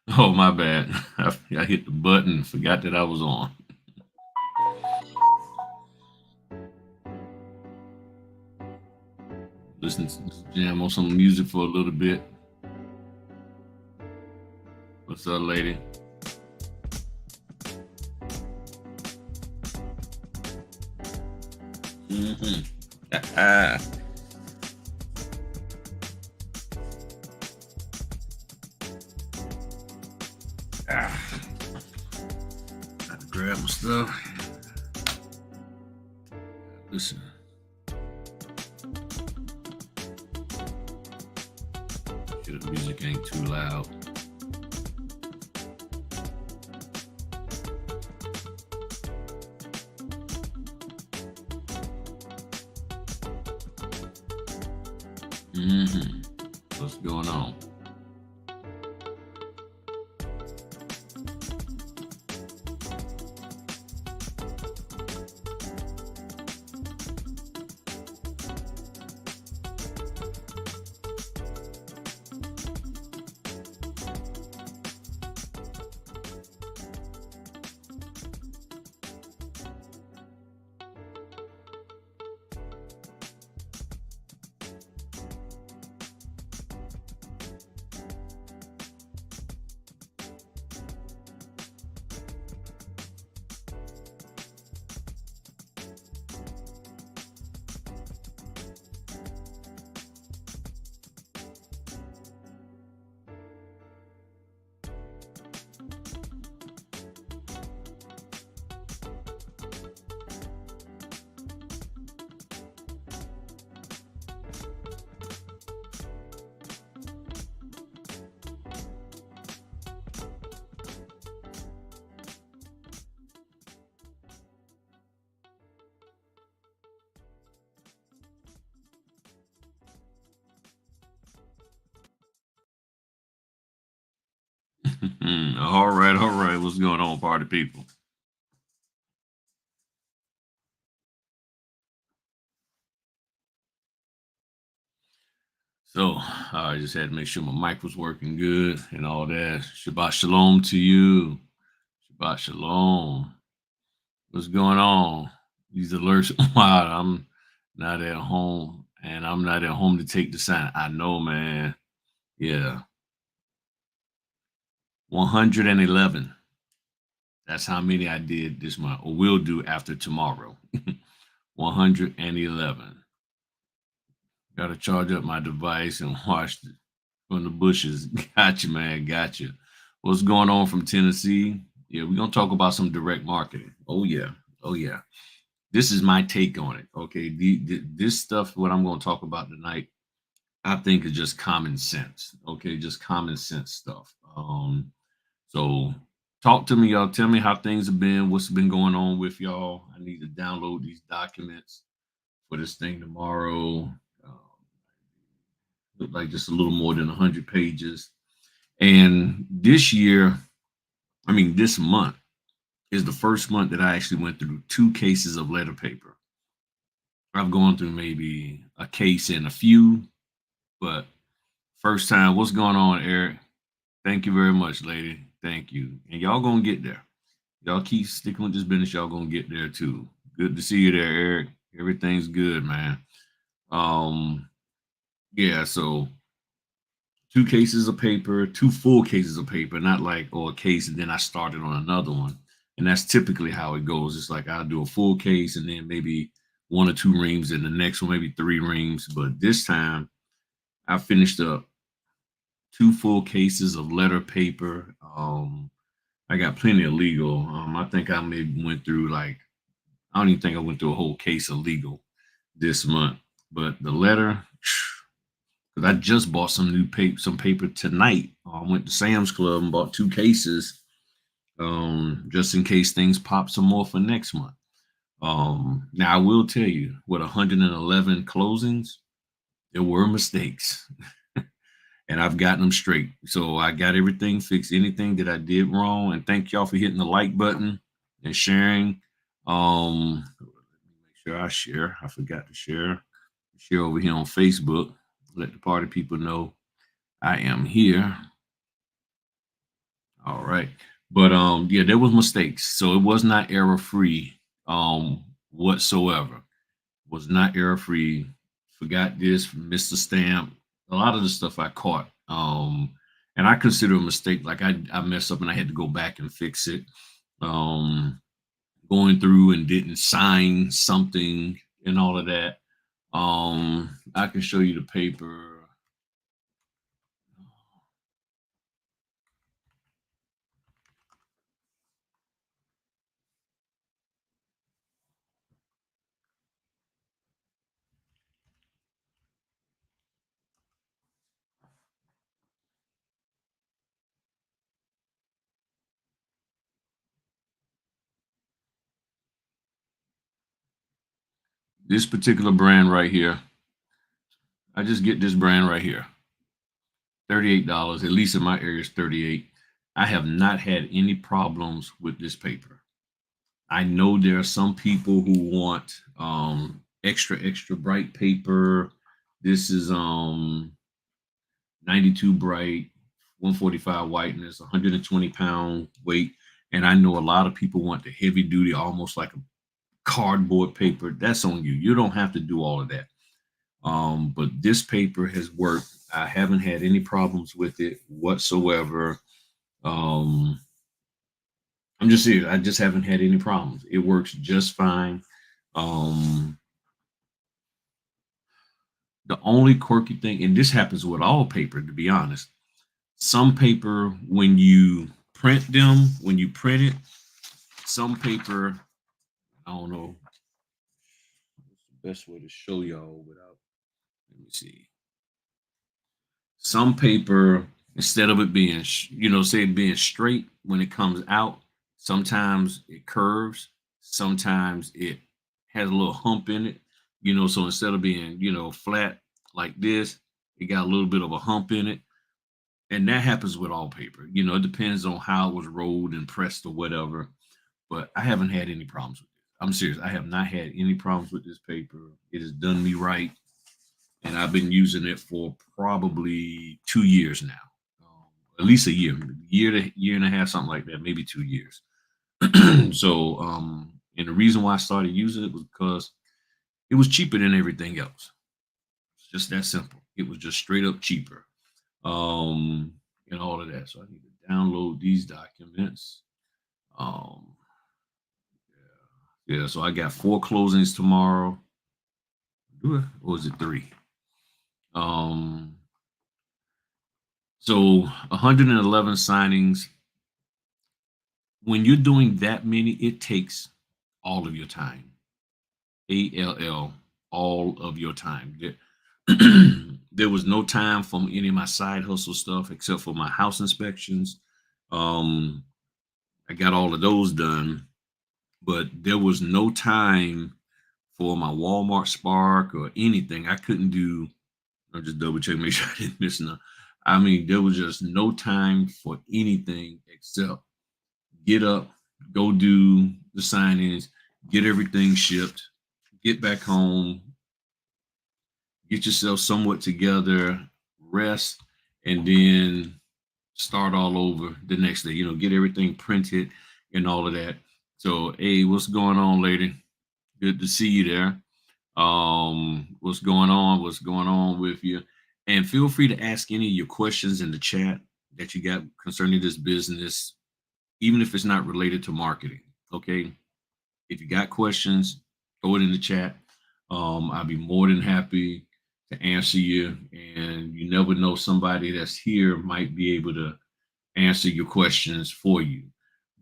Oh, my bad. I hit the button, forgot that I was on. Listen to this jam on some music for a little bit. What's up, lady? Mm-hmm. Ah, got to grab my stuff. Listen. Sure the music ain't too loud. Mm-hmm. What's going on? All right, all right. What's going on, party people? So I just had to make sure my mic was working good and all that. Shabbat shalom to you. Shabbat shalom. What's going on? These alerts. Wow, I'm not at home, and I'm not at home to take the sign. I know, man. Yeah, 111. That's how many I did this month, or will do after tomorrow. 111. Got to charge up my device and watch from the bushes. Gotcha, man. Gotcha. What's going on from Tennessee? Yeah, we're gonna talk about some direct marketing. Oh yeah. Oh yeah. This is my take on it. Okay. This stuff, what I'm gonna talk about tonight, I think is just common sense. Okay, just common sense stuff. So talk to me, y'all. Tell me how things have been, what's been going on with y'all. I need to download these documents for this thing tomorrow. Look like just a little more than 100 pages. And this year, I mean, this month is the first month that I actually went through two cases of letter paper. I've gone through maybe a case and a few, but first time. What's going on, Eric? Thank you very much, lady. Thank you. And y'all gonna get there. Y'all keep sticking with this business. Y'all gonna get there too. Good to see you there, Eric. Everything's good, man. Um, yeah. So two cases of paper, two full cases of paper, not like a case and then I started on another one. And that's typically how it goes. It's like I'll do a full case and then maybe one or two reams, and the next one maybe three reams. But this time I finished up two full cases of letter paper. I got plenty of legal. I think I maybe went through like I don't even think I went through a whole case of legal this month. But the letter, because I just bought some paper tonight. I went to Sam's Club and bought two cases, just in case things pop some more for next month. Now I will tell you, with 111 closings, there were mistakes, and I've gotten them straight. So I got everything fixed. Anything that I did wrong, and thank y'all for hitting the like button and sharing. Let me make sure I share. I forgot to share. Share over here on Facebook. Let the party people know I am here. All right. But yeah, there was mistakes. So it was not error free whatsoever. Was not error free. Forgot this, missed the stamp. A lot of the stuff I caught. And I consider a mistake like I messed up and I had to go back and fix it. Um Going through and didn't sign something and all of that. I can show you the paper. This particular brand right here, I just get this brand right here. $38, at least in my area is 38. I have not had any problems with this paper. I know there are some people who want extra bright paper. This is 92 bright, 145 whiteness, 120-pound weight. And I know a lot of people want the heavy duty, almost like a cardboard paper. That's on you. You don't have to do all of that. But this paper has worked. I haven't had any problems with it whatsoever. Um, I'm just serious. I just haven't had any problems. It works just fine. Um, the only quirky thing, and this happens with all paper, to be honest, some paper, when you print them, when you print it, some paper, I don't know what's the best way to show y'all without, let me see. Some paper, instead of it being, say it being straight when it comes out, sometimes it curves, sometimes it has a little hump in it, so instead of being, flat like this, it got a little bit of a hump in it. And that happens with all paper. It depends on how it was rolled and pressed or whatever. But I haven't had any problems with it. I'm serious. I have not had any problems with this paper. It has done me right, and I've been using it for probably 2 years now, at least a year and a half, something like that, maybe 2 years. So, and the reason why I started using it was because it was cheaper than everything else. It's just that simple. It was just straight up cheaper, um, and all of that. So I need to download these documents. Um, yeah. So I got 4 closings tomorrow. Or is it 3? Um, so 111 signings. When you're doing that many, it takes all of your time. All of your time. There was no time for any of my side hustle stuff except for my house inspections. Um, I got all of those done, but there was no time for my Walmart Spark or anything. I couldn't do. I'll just double check, make sure I didn't miss none. I mean, there was just no time for anything except get up, go do the sign-ins, get everything shipped, get back home, get yourself somewhat together, rest, and then start all over the next day. Get everything printed and all of that. So, hey, what's going on, lady? Good to see you there. What's going on? What's going on with you? And feel free to ask any of your questions in the chat that you got concerning this business, even if it's not related to marketing. Okay. If you got questions, throw it in the chat. I'll be more than happy to answer you. And you never know, somebody that's here might be able to answer your questions for you.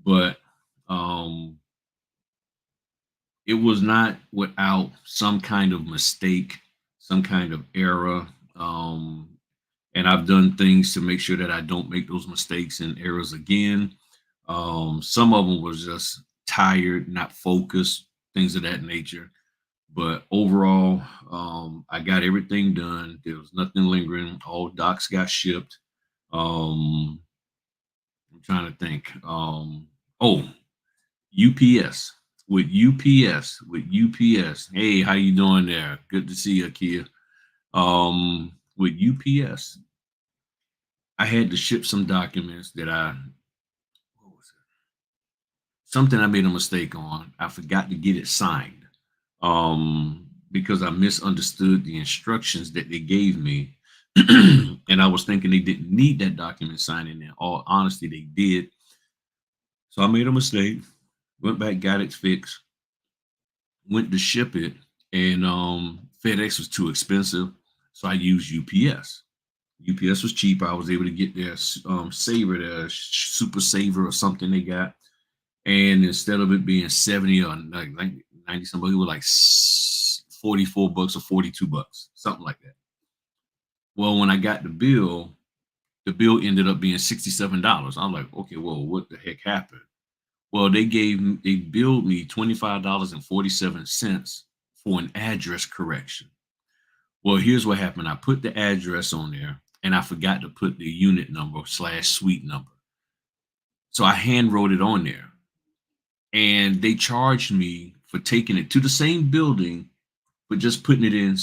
But it was not without some kind of mistake, some kind of error. And I've done things to make sure that I don't make those mistakes and errors again. Some of them was just tired, not focused, things of that nature. But overall, I got everything done. There was nothing lingering. All docs got shipped. I'm trying to think. Oh, UPS with UPS. Hey, how you doing there? Good to see you, Kia. With UPS, I had to ship some documents that I something I made a mistake on. I forgot to get it signed because I misunderstood the instructions that they gave me. And I was thinking they didn't need that document signed. And in all honesty, they did. So I made a mistake, went back, got it fixed, went to ship it, and FedEx was too expensive. So I used UPS. UPS was cheaper. I was able to get their saver, their super saver or something they got. And instead of it being 70 or like 90 something, it was like 44 bucks or 42 bucks, something like that. Well, when I got the bill ended up being $67. I'm like, okay, well, what the heck happened? Well, they billed me $25.47 for an address correction. Well, here's what happened. I put the address on there and I forgot to put the unit number slash suite number. So I hand wrote it on there. And they charged me for taking it to the same building, but just putting it in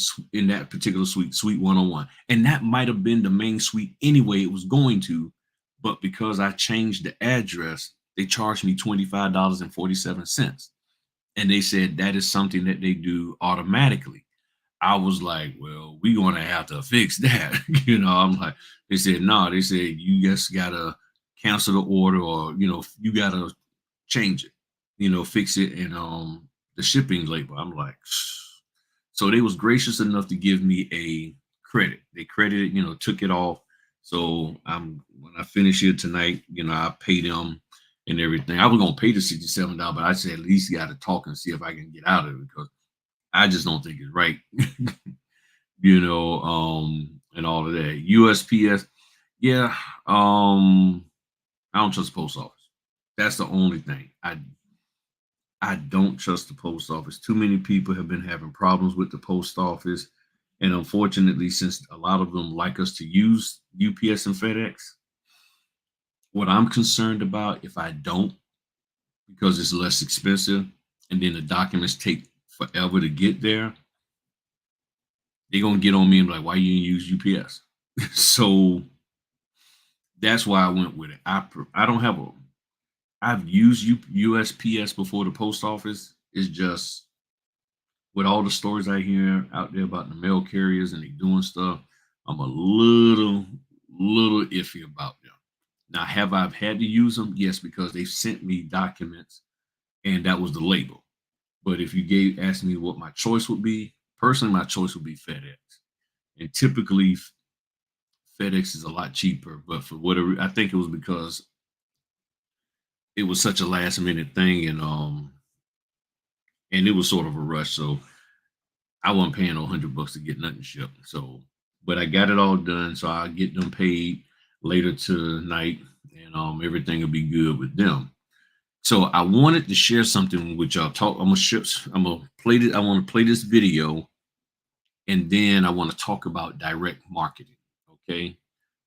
that particular suite, suite 101. And that might have been the main suite anyway it was going to, but because I changed the address, they charged me $25.47. And they said that is something that they do automatically. I was like, well, we're going to have to fix that. I'm like, they said, no, they said, you just got to cancel the order or, you got to change it, fix it in the shipping label. I'm like, so they was gracious enough to give me a credit. They credited, took it off. So when I finish it tonight, I pay them and everything. I was gonna pay the $67, but I said at least got to talk and see if I can get out of it because I just don't think it's right. And all of that. USPS, yeah. I don't trust the post office. That's the only thing. I don't trust the post office. Too many people have been having problems with the post office. And unfortunately, since a lot of them like us to use UPS and FedEx, what I'm concerned about if I don't, because it's less expensive and then the documents take forever to get there, they're going to get on me and be like, why you didn't use UPS? So that's why I went with it. I don't have I've used USPS before the post office. It's just with all the stories I hear out there about the mail carriers and they doing stuff, I'm a little iffy about them. Now, have I had to use them? Yes, because they sent me documents and that was the label. But if you asked me what my choice would be, personally, my choice would be FedEx. And typically, FedEx is a lot cheaper. But for whatever, I think it was because it was such a last minute thing and it was sort of a rush. So I wasn't paying no $100 to get nothing shipped. So, but I got it all done. So I'll get them paid later tonight and everything will be good with them. So I wanted to share something with y'all. I'm gonna play this. I want to play this video and then I want to talk about direct marketing. Okay.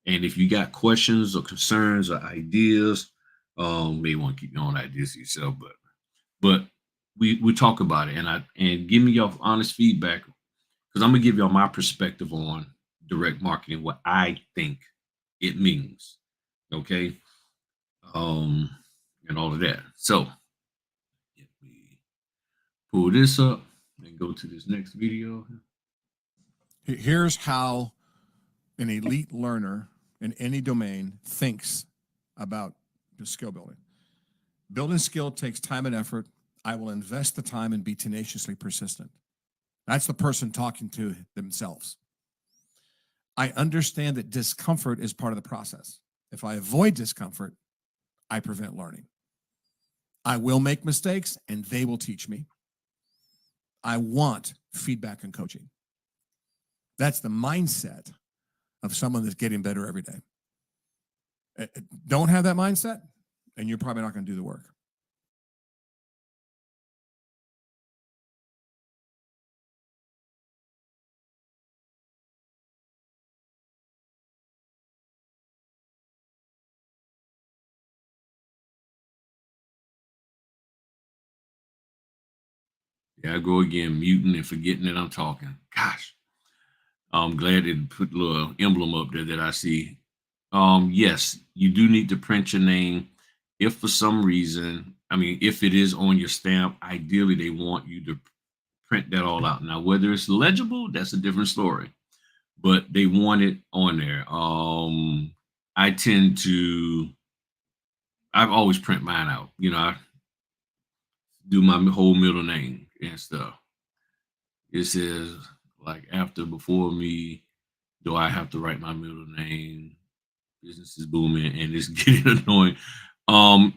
And if you got questions or concerns or ideas, may want to keep your own ideas yourself, but we talk about it and give me your honest feedback because I'm gonna give y'all my perspective on direct marketing, what I think it means. Okay. Um, and all of that. So let me pull this up and go to this next video. Here's how an elite learner in any domain thinks about skill building. Building skill takes time and effort. I will invest the time and be tenaciously persistent. That's the person talking to themselves. I understand that discomfort is part of the process. If I avoid discomfort, I prevent learning. I will make mistakes and they will teach me. I want feedback and coaching. That's the mindset of someone that's getting better every day. Don't have that mindset, and you're probably not going to do the work. Yeah, I go again, muting and forgetting that I'm talking. Gosh, I'm glad it put a little emblem up there that I see. Yes, you do need to print your name. If for some reason, I mean, if it is on your stamp, ideally they want you to print that all out. Now, whether it's legible, that's a different story. But they want it on there. I tend to. I've always print mine out. I do my whole middle name and stuff. It says like after before me, do I have to write my middle name? Business is booming and it's getting annoying.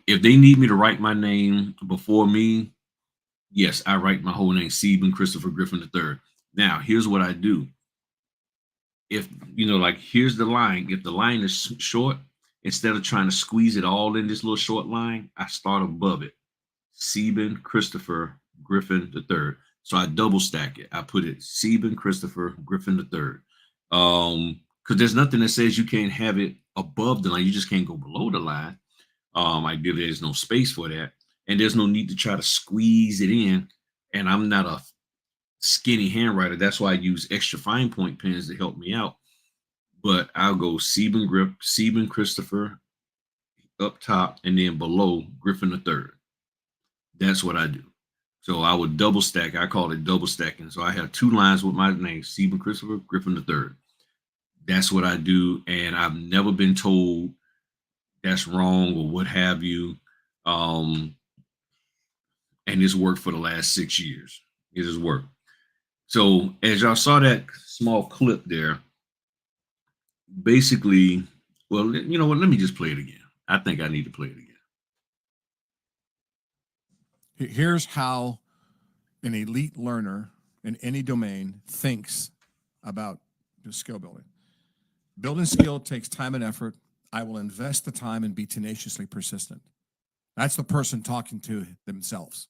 If they need me to write my name before me, yes, I write my whole name, Stephen Christopher Griffin III. Now, here's what I do. If like here's the line. If the line is short, instead of trying to squeeze it all in this little short line, I start above it. Stephen Christopher Griffin III. So I double stack it. I put it Stephen Christopher Griffin III. Because there's nothing that says you can't have it above the line. You just can't go below the line. Ideally, there's no space for that, and there's no need to try to squeeze it in. And I'm not a skinny handwriter. That's why I use extra fine point pens to help me out. But I'll go Stephen Christopher up top, and then below Griffin III. That's what I do. So I would double stack. I call it double stacking. So I have two lines with my name, Stephen Christopher Griffin III. That's what I do, and I've never been told that's wrong or what have you. And it's worked for the last 6 years. It has worked. So as y'all saw that small clip there, basically, well, you know what? Let me just play it again. I think I need to play it again. Here's how an elite learner in any domain thinks about skill building. Building skill takes time and effort. I will invest the time and be tenaciously persistent. That's the person talking to themselves.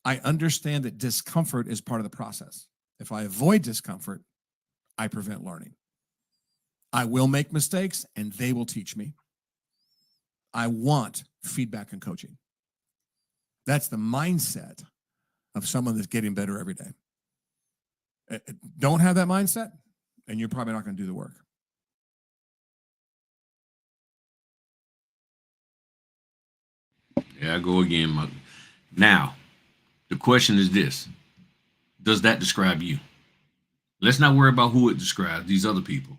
I understand that discomfort is part of the process. If I avoid discomfort, I prevent learning. I will make mistakes and they will teach me. I want feedback and coaching. That's the mindset of someone that's getting better every day. Don't have that mindset, and you're probably not going to do the work. There I go again. Now, the question is this. Does that describe you? Let's not worry about who it describes, these other people.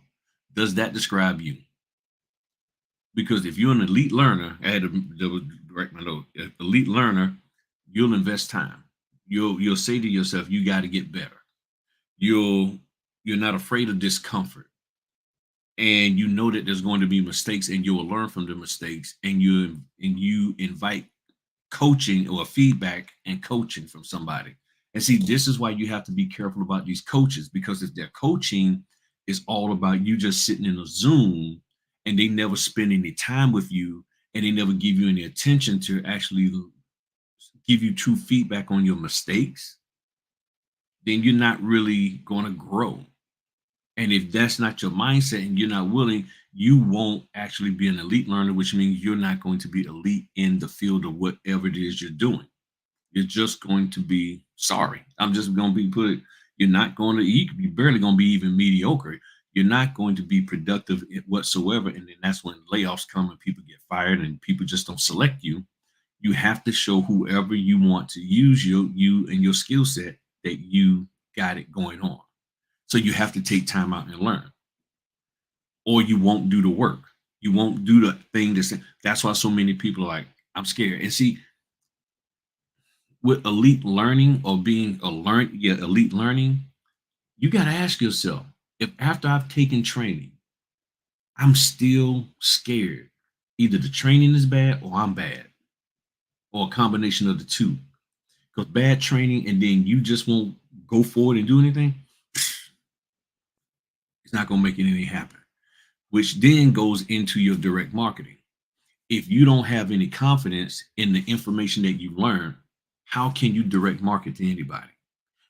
Does that describe you? Because if you're an elite learner, I had to write my note. Elite learner, you'll invest time. You'll say to yourself, you got to get better. You're not afraid of discomfort. And you know that there's going to be mistakes and you will learn from the mistakes, and you invite coaching or feedback and coaching from somebody. And see, this is why you have to be careful about these coaches, because if their coaching is all about you just sitting in a Zoom and they never spend any time with you and they never give you any attention to actually give you true feedback on your mistakes, then you're not really going to grow. And if that's not your mindset and you're not willing, you won't actually be an elite learner, which means you're not going to be elite in the field of whatever it is you're doing. You're just going to be sorry. I'm just going to be put. You're not going to. You could be barely going to be even mediocre. You're not going to be productive whatsoever. And then that's when layoffs come and people get fired and people just don't select you. You have to show whoever you want to use you and your skill set that you got it going on. So you have to take time out and learn, or you won't do the work. You won't do the thing that's why so many people are like, I'm scared. And see, with elite learning or being elite learning, you got to ask yourself, if after I've taken training, I'm still scared, either the training is bad or I'm bad, or a combination of the two. Because bad training and then you just won't go forward and do anything, it's not going to make anything happen, which then goes into your direct marketing. If you don't have any confidence in the information that you learn, how can you direct market to anybody?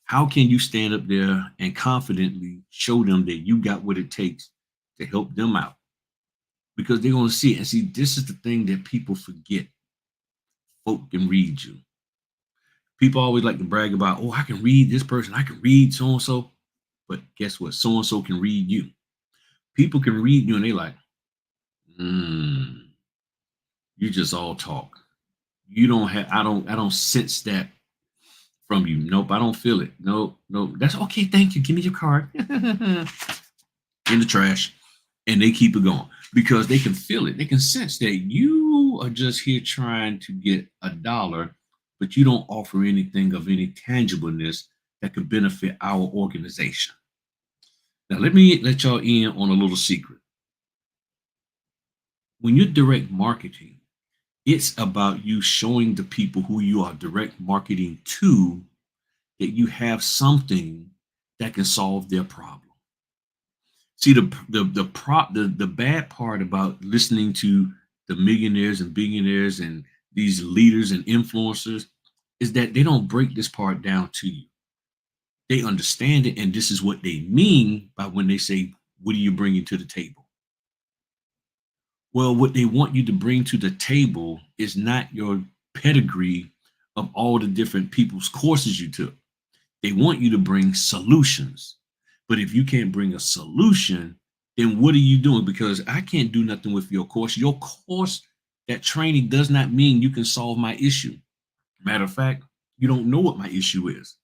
How can you stand up there and confidently show them that you got what it takes to help them out? Because they're going to see it. And see, this is the thing that people forget. Folk can read you. People always like to brag about, oh, I can read this person. I can read so-and-so. But guess what? So-and-so can read you. People can read you and they like, you just all talk. You don't have, I don't sense that from you. Nope, I don't feel it. Nope, nope. That's okay. Thank you. Give me your card. In the trash. And they keep it going because they can feel it. They can sense that you are just here trying to get a dollar, but you don't offer anything of any tangibleness that could benefit our organization. Now, let me let y'all in on a little secret. When you're direct marketing, it's about you showing the people who you are direct marketing to that you have something that can solve their problem. See, the bad part about listening to the millionaires and billionaires and these leaders and influencers is that they don't break this part down to you. They understand it, and this is what they mean by when they say, "What are you bringing to the table?" Well, what they want you to bring to the table is not your pedigree of all the different people's courses you took. They want you to bring solutions. But if you can't bring a solution, then what are you doing? Because I can't do nothing with your course. Your course, that training does not mean you can solve my issue. Matter of fact, you don't know what my issue is.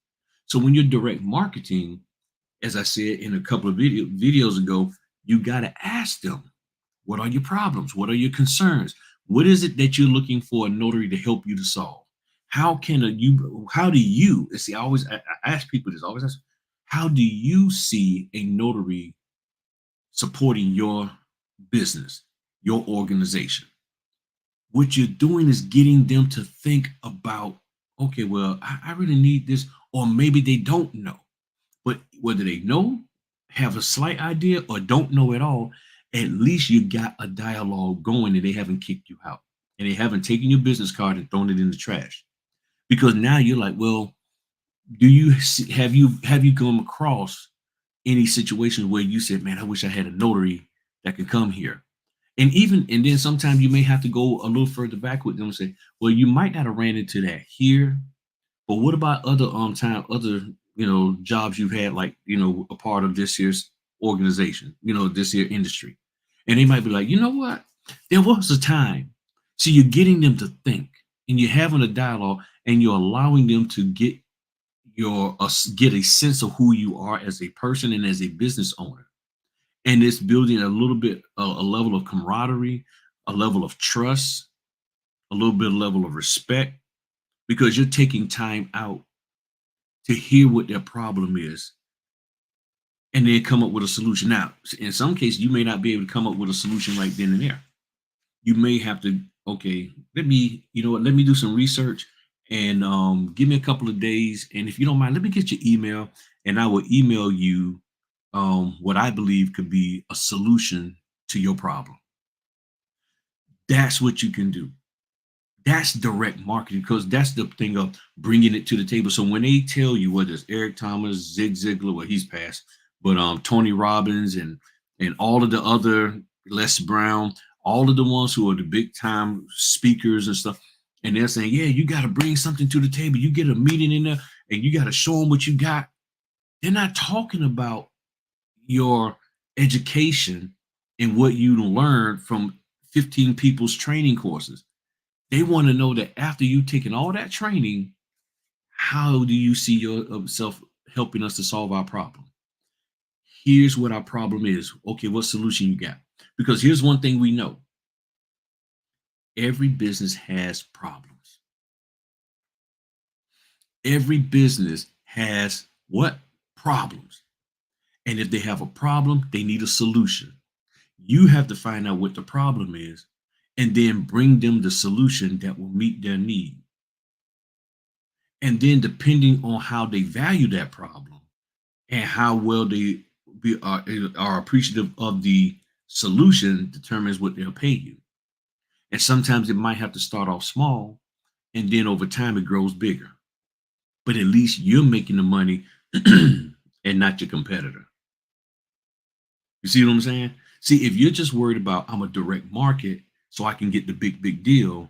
So when you're direct marketing, as I said in a couple of videos ago, you got to ask them, what are your problems? What are your concerns? What is it that you're looking for a notary to help you to solve? How do you, see, I ask people this, I always ask, how do you see a notary supporting your business, your organization? What you're doing is getting them to think about, okay, well, I really need this, or maybe they don't know. But whether they know, have a slight idea, or don't know at all, at least you got a dialogue going and they haven't kicked you out and they haven't taken your business card and thrown it in the trash. Because now you're like, well, do you see, have you come across any situations where you said, man, I wish I had a notary that could come here? And then sometimes you may have to go a little further back with them and say, well, you might not have ran into that here, but what about other jobs you've had, like, a part of this year's organization, this year industry? And they might be like, you know what? There was a time. So you're getting them to think and you're having a dialogue and you're allowing them to get a sense of who you are as a person and as a business owner. And it's building a little bit a level of camaraderie, a level of trust, a little bit of level of respect, because you're taking time out to hear what their problem is and then come up with a solution. Now, in some cases, you may not be able to come up with a solution right then and there. You may have to, okay, let me do some research and give me a couple of days. And if you don't mind, let me get your email and I will email you what I believe could be a solution to your problem. That's what you can do. That's direct marketing, because that's the thing of bringing it to the table. So when they tell you, whether it's Eric Thomas, Zig Ziglar, well, he's passed, but Tony Robbins and all of the other, Les Brown, all of the ones who are the big time speakers and stuff, and they're saying, yeah, you got to bring something to the table. You get a meeting in there and you got to show them what you got. They're not talking about your education and what you learned from 15 people's training courses. They want to know that after you've taken all that training, how do you see yourself helping us to solve our problem? Here's what our problem is. Okay, what solution you got? Because here's one thing we know. Every business has problems. Every business has what? Problems. And if they have a problem, they need a solution. You have to find out what the problem is and then bring them the solution that will meet their need. And then depending on how they value that problem and how well are appreciative of the solution determines what they'll pay you. And sometimes it might have to start off small and then over time it grows bigger. But at least you're making the money and not your competitor. You see what I'm saying? See, if you're just worried about, I'm a direct market so I can get the big deal,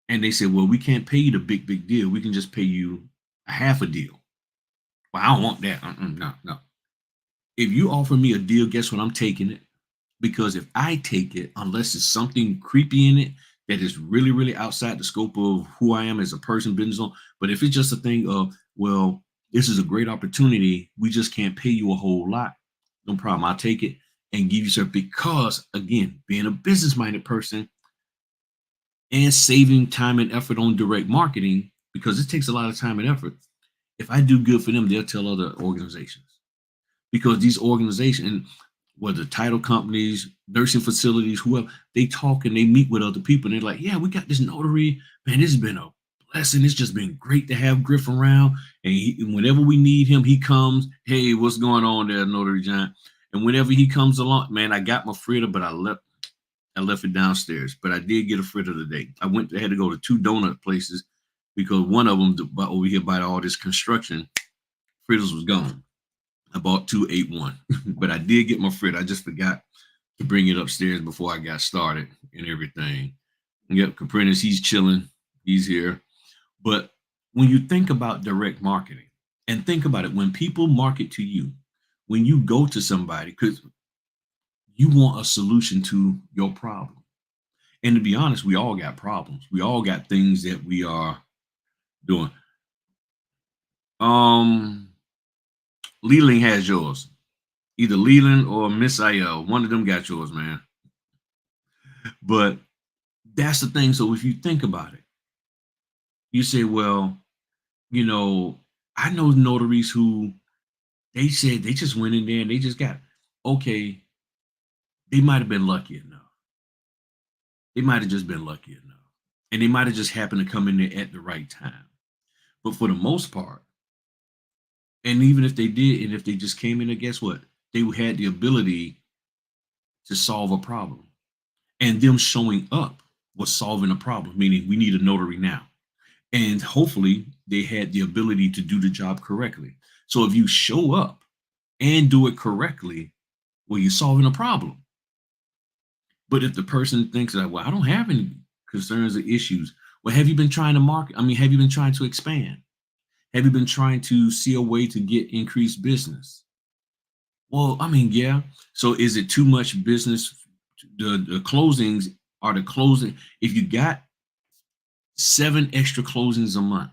and they say, well, we can't pay you the big deal. We can just pay you a half a deal. Well, I don't want that. No. If you offer me a deal, guess what? I'm taking it. Because if I take it, unless it's something creepy in it that is really, really outside the scope of who I am as a person, business owner. But if it's just a thing of, well, this is a great opportunity, we just can't pay you a whole lot, no problem. I'll take it and give you service because, again, being a business minded person and saving time and effort on direct marketing, because it takes a lot of time and effort. If I do good for them, they'll tell other organizations because these organizations, whether title companies, nursing facilities, whoever, they talk and they meet with other people and they're like, yeah, we got this notary. Man, this has been a blessing. It's just been great to have Griff around. And whenever we need him, he comes. Hey, what's going on there, Notary John? And whenever he comes along, man, I got my fritter, but I left it downstairs. But I did get a fritter today. I had to go to 2 donut places because one of them over here by all this construction, fritters was gone. I bought 2, ate 1, but I did get my fritter. I just forgot to bring it upstairs before I got started and everything. Yep, Caprinas, he's chilling. He's here. But when you think about direct marketing and think about it, when people market to you, when you go to somebody, because you want a solution to your problem. And to be honest, we all got problems. We all got things that we are doing. Leland has yours. Either Leland or Miss IL. One of them got yours, man. But that's the thing. So if you think about it, you say, well, I know notaries who they said they just went in there and they just got, okay, they might have been lucky enough. They might have just been lucky enough. And they might have just happened to come in there at the right time. But for the most part, and even if they did, and if they just came in there, guess what? They had the ability to solve a problem. And them showing up was solving a problem, meaning we need a notary now. And hopefully they had the ability to do the job correctly. So if you show up and do it correctly, well, you're solving a problem. But if the person thinks that, well, I don't have any concerns or issues, well, have you been trying to market? I mean, have you been trying to expand? Have you been trying to see a way to get increased business? Well, I mean, yeah. So is it too much business? The closings are the closing. If you got 7 extra closings a month,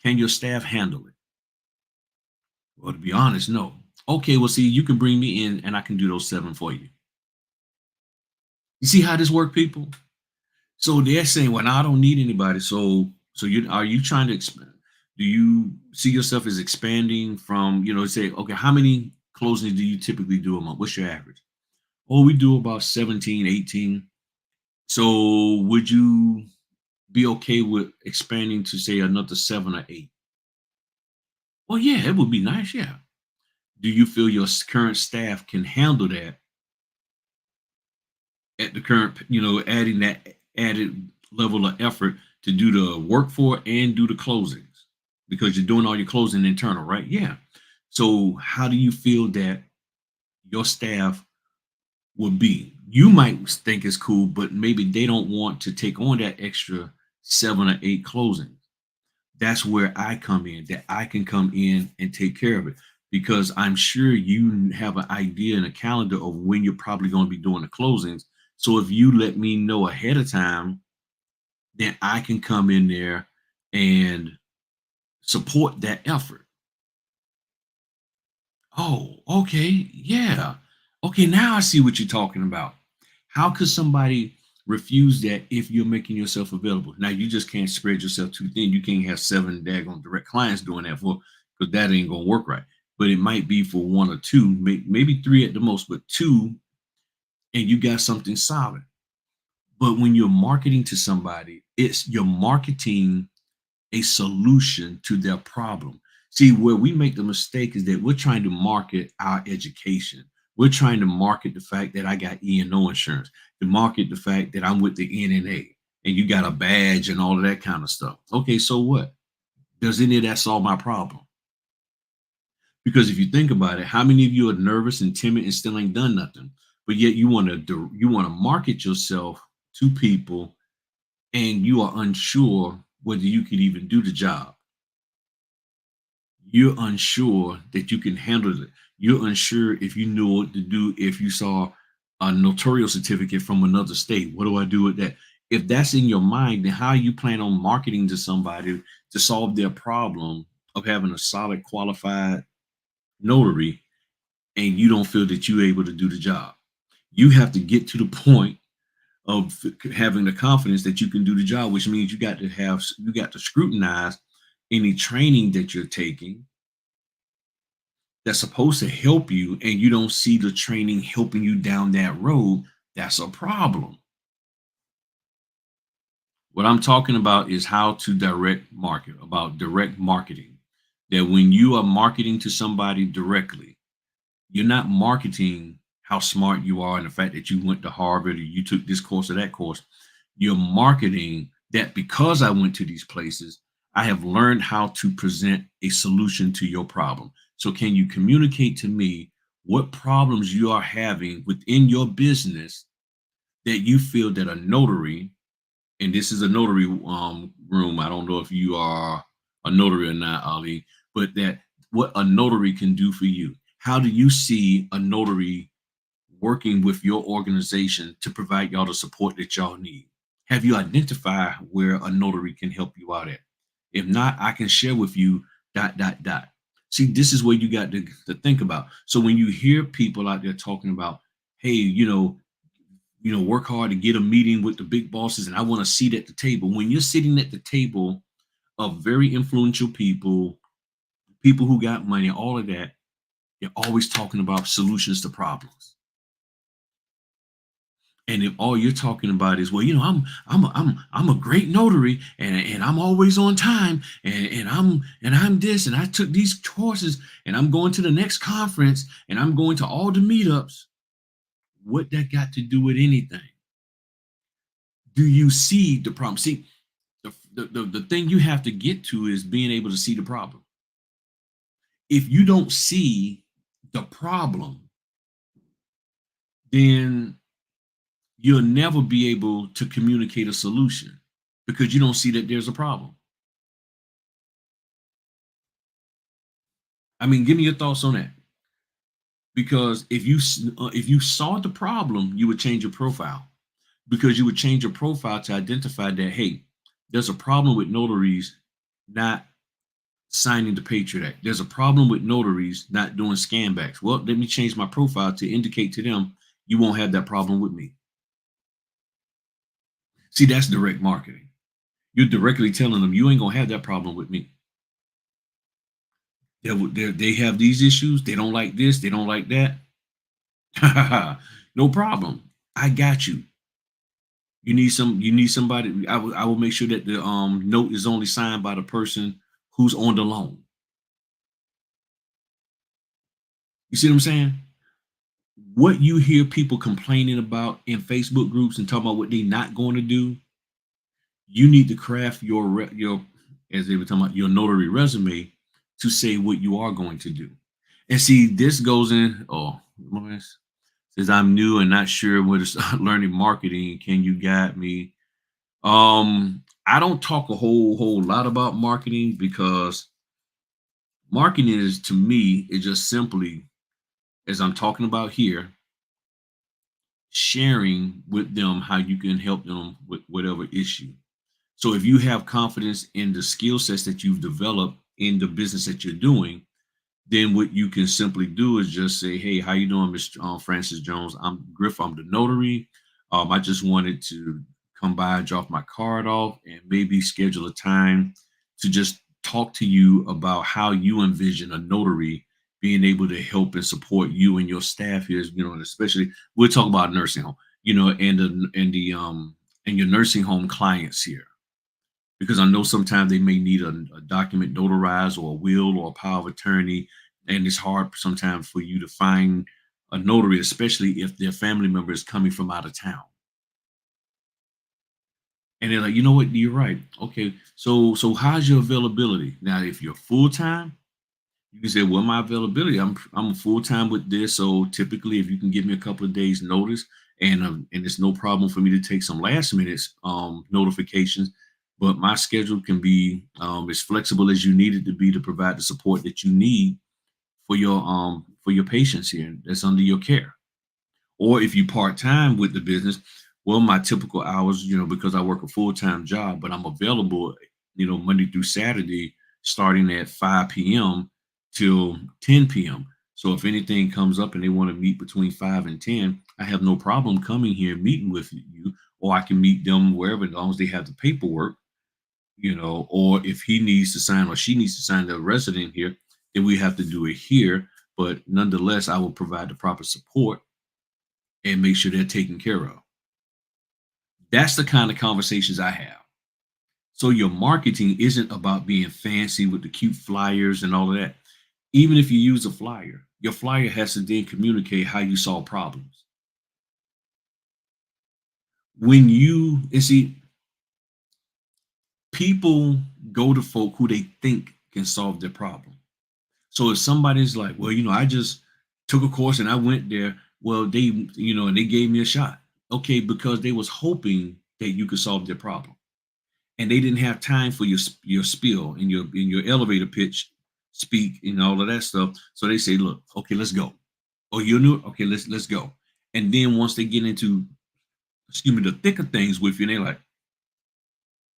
can your staff handle it? Well, to be honest, no. Okay, well, see, you can bring me in and I can do those 7 for you. You see how this works, people? So they're saying, well, now I don't need anybody. So are you trying to expand? Do you see yourself as expanding from, say, okay, how many closings do you typically do a month? What's your average? Oh, we do about 17, 18. So would you be okay with expanding to say another 7 or 8? Well, yeah, it would be nice. Yeah. Do you feel your current staff can handle that at the current, adding that added level of effort to do the work for and do the closings? Because you're doing all your closing internal, right? Yeah. So how do you feel that your staff would be? You might think it's cool, but maybe they don't want to take on that extra 7 or 8 closings. That's where I come in, that I can come in and take care of it. Because I'm sure you have an idea and a calendar of when you're probably going to be doing the closings. So if you let me know ahead of time, then I can come in there and support that effort. Oh, okay. Yeah. Okay. Now I see what you're talking about. How could somebody refuse that if you're making yourself available? Now you just can't spread yourself too thin. You can't have 7 daggone direct clients doing that for, because that ain't going to work right. But it might be for 1 or 2, maybe 3 at the most, but 2, and you got something solid. But when you're marketing to somebody, you're marketing a solution to their problem. See, where we make the mistake is that we're trying to market our education. We're trying to market the fact that I got E&O insurance, to market the fact that I'm with the NNA and you got a badge and all of that kind of stuff. Okay, so what? Does any of that solve my problem? Because if you think about it, how many of you are nervous and timid and still ain't done nothing, but yet you want to market yourself to people and you are unsure whether you can even do the job. You're unsure that you can handle it. You're unsure if you know what to do if you saw a notarial certificate from another state. What do I do with that? If that's in your mind, then how you plan on marketing to somebody to solve their problem of having a solid, qualified notary, and you don't feel that you're able to do the job? You have to get to the point of having the confidence that you can do the job, which means you got to scrutinize any training that you're taking that's supposed to help you, and you don't see the training helping you down that road. That's a problem. What I'm talking about is how to about direct marketing. That when you are marketing to somebody directly, you're not marketing how smart you are and the fact that you went to Harvard or you took this course or that course. You're marketing that because I went to these places, I have learned how to present a solution to your problem. So, can you communicate to me what problems you are having within your business that you feel that a notary, and this is a notary room. I don't know if you are a notary or not, Ali, but that what a notary can do for you. How do you see a notary working with your organization to provide y'all the support that y'all need? Have you identified where a notary can help you out at? If not, I can share with you dot dot dot. See, this is where you got to think about. So when you hear people out there talking about, hey, work hard to get a meeting with the big bosses, and I want to seat at the table. When you're sitting at the table of very influential people, people who got money, all of that, they're always talking about solutions to problems. And if all you're talking about is, well, I'm a great notary, and I'm always on time, and I'm this, and I took these courses, and I'm going to the next conference, and I'm going to all the meetups. What that got to do with anything? Do you see the problem? See, the thing you have to get to is being able to see the problem. If you don't see the problem, then you'll never be able to communicate a solution because you don't see that there's a problem. I mean, give me your thoughts on that. Because if you saw the problem, you would change your profile, because you would change your profile to identify that, hey, there's a problem with notaries not signing the Patriot Act. There's a problem with notaries not doing scan backs. Well, let me change my profile to indicate to them you won't have that problem with me. See, that's direct marketing. You're directly telling them you ain't gonna have that problem with me. They have these issues. They don't like this. They don't like that. No problem. I got you. You need somebody. I will make sure that the note is only signed by the person who's on the loan. You see what I'm saying? What you hear people complaining about in Facebook groups and talking about what they're not going to do, you need to craft your, as they were talking about, your notary resume to say what you are going to do. And see, this goes in. Oh, says I'm new and not sure where to start learning marketing. Can you guide me? I don't talk a whole lot about marketing, because marketing is, to me, is just simply, as I'm talking about here, sharing with them how you can help them with whatever issue. So if you have confidence in the skill sets that you've developed in the business that you're doing, then what you can simply do is just say, hey, how you doing, Mr. Francis Jones? I'm Griff. I'm the notary. I just wanted to come by and drop my card off and maybe schedule a time to just talk to you about how you envision a notary being able to help and support you and your staff here, and especially we'll talk about nursing home, and your nursing home clients here, because I know sometimes they may need a document notarized, or a will, or a power of attorney, and it's hard sometimes for you to find a notary, especially if their family member is coming from out of town. And they're like, you know what, you're right. Okay, so how's your availability? Now, if you're full time, you can say, well, my availability, I'm full time with this. So typically, if you can give me a couple of days notice, and it's no problem for me to take some last minute notifications, but my schedule can be as flexible as you need it to be to provide the support that you need for your patients here that's under your care. Or if you part time with the business, Well, my typical hours, because I work a full-time job, but I'm available, Monday through Saturday, starting at 5 p.m. till 10 p.m. So if anything comes up and they want to meet between 5 and 10, I have no problem coming here and meeting with you, or I can meet them wherever, as long as they have the paperwork, or if he needs to sign or she needs to sign, the resident here, then we have to do it here. But nonetheless, I will provide the proper support and make sure they're taken care of. That's the kind of conversations I have. So your marketing isn't about being fancy with the cute flyers and all of that. Even if you use a flyer, your flyer has to then communicate how you solve problems. When you and see, people go to folk who they think can solve their problem. So if somebody's like, well, I just took a course and I went there, well, and they gave me a shot. Okay, because they was hoping that you could solve their problem. And they didn't have time for your spiel and your elevator pitch speak and all of that stuff. So they say, look, okay, let's go. Oh, you're new? Okay, let's go. And then once they get into, the thicker things with you, and they're like,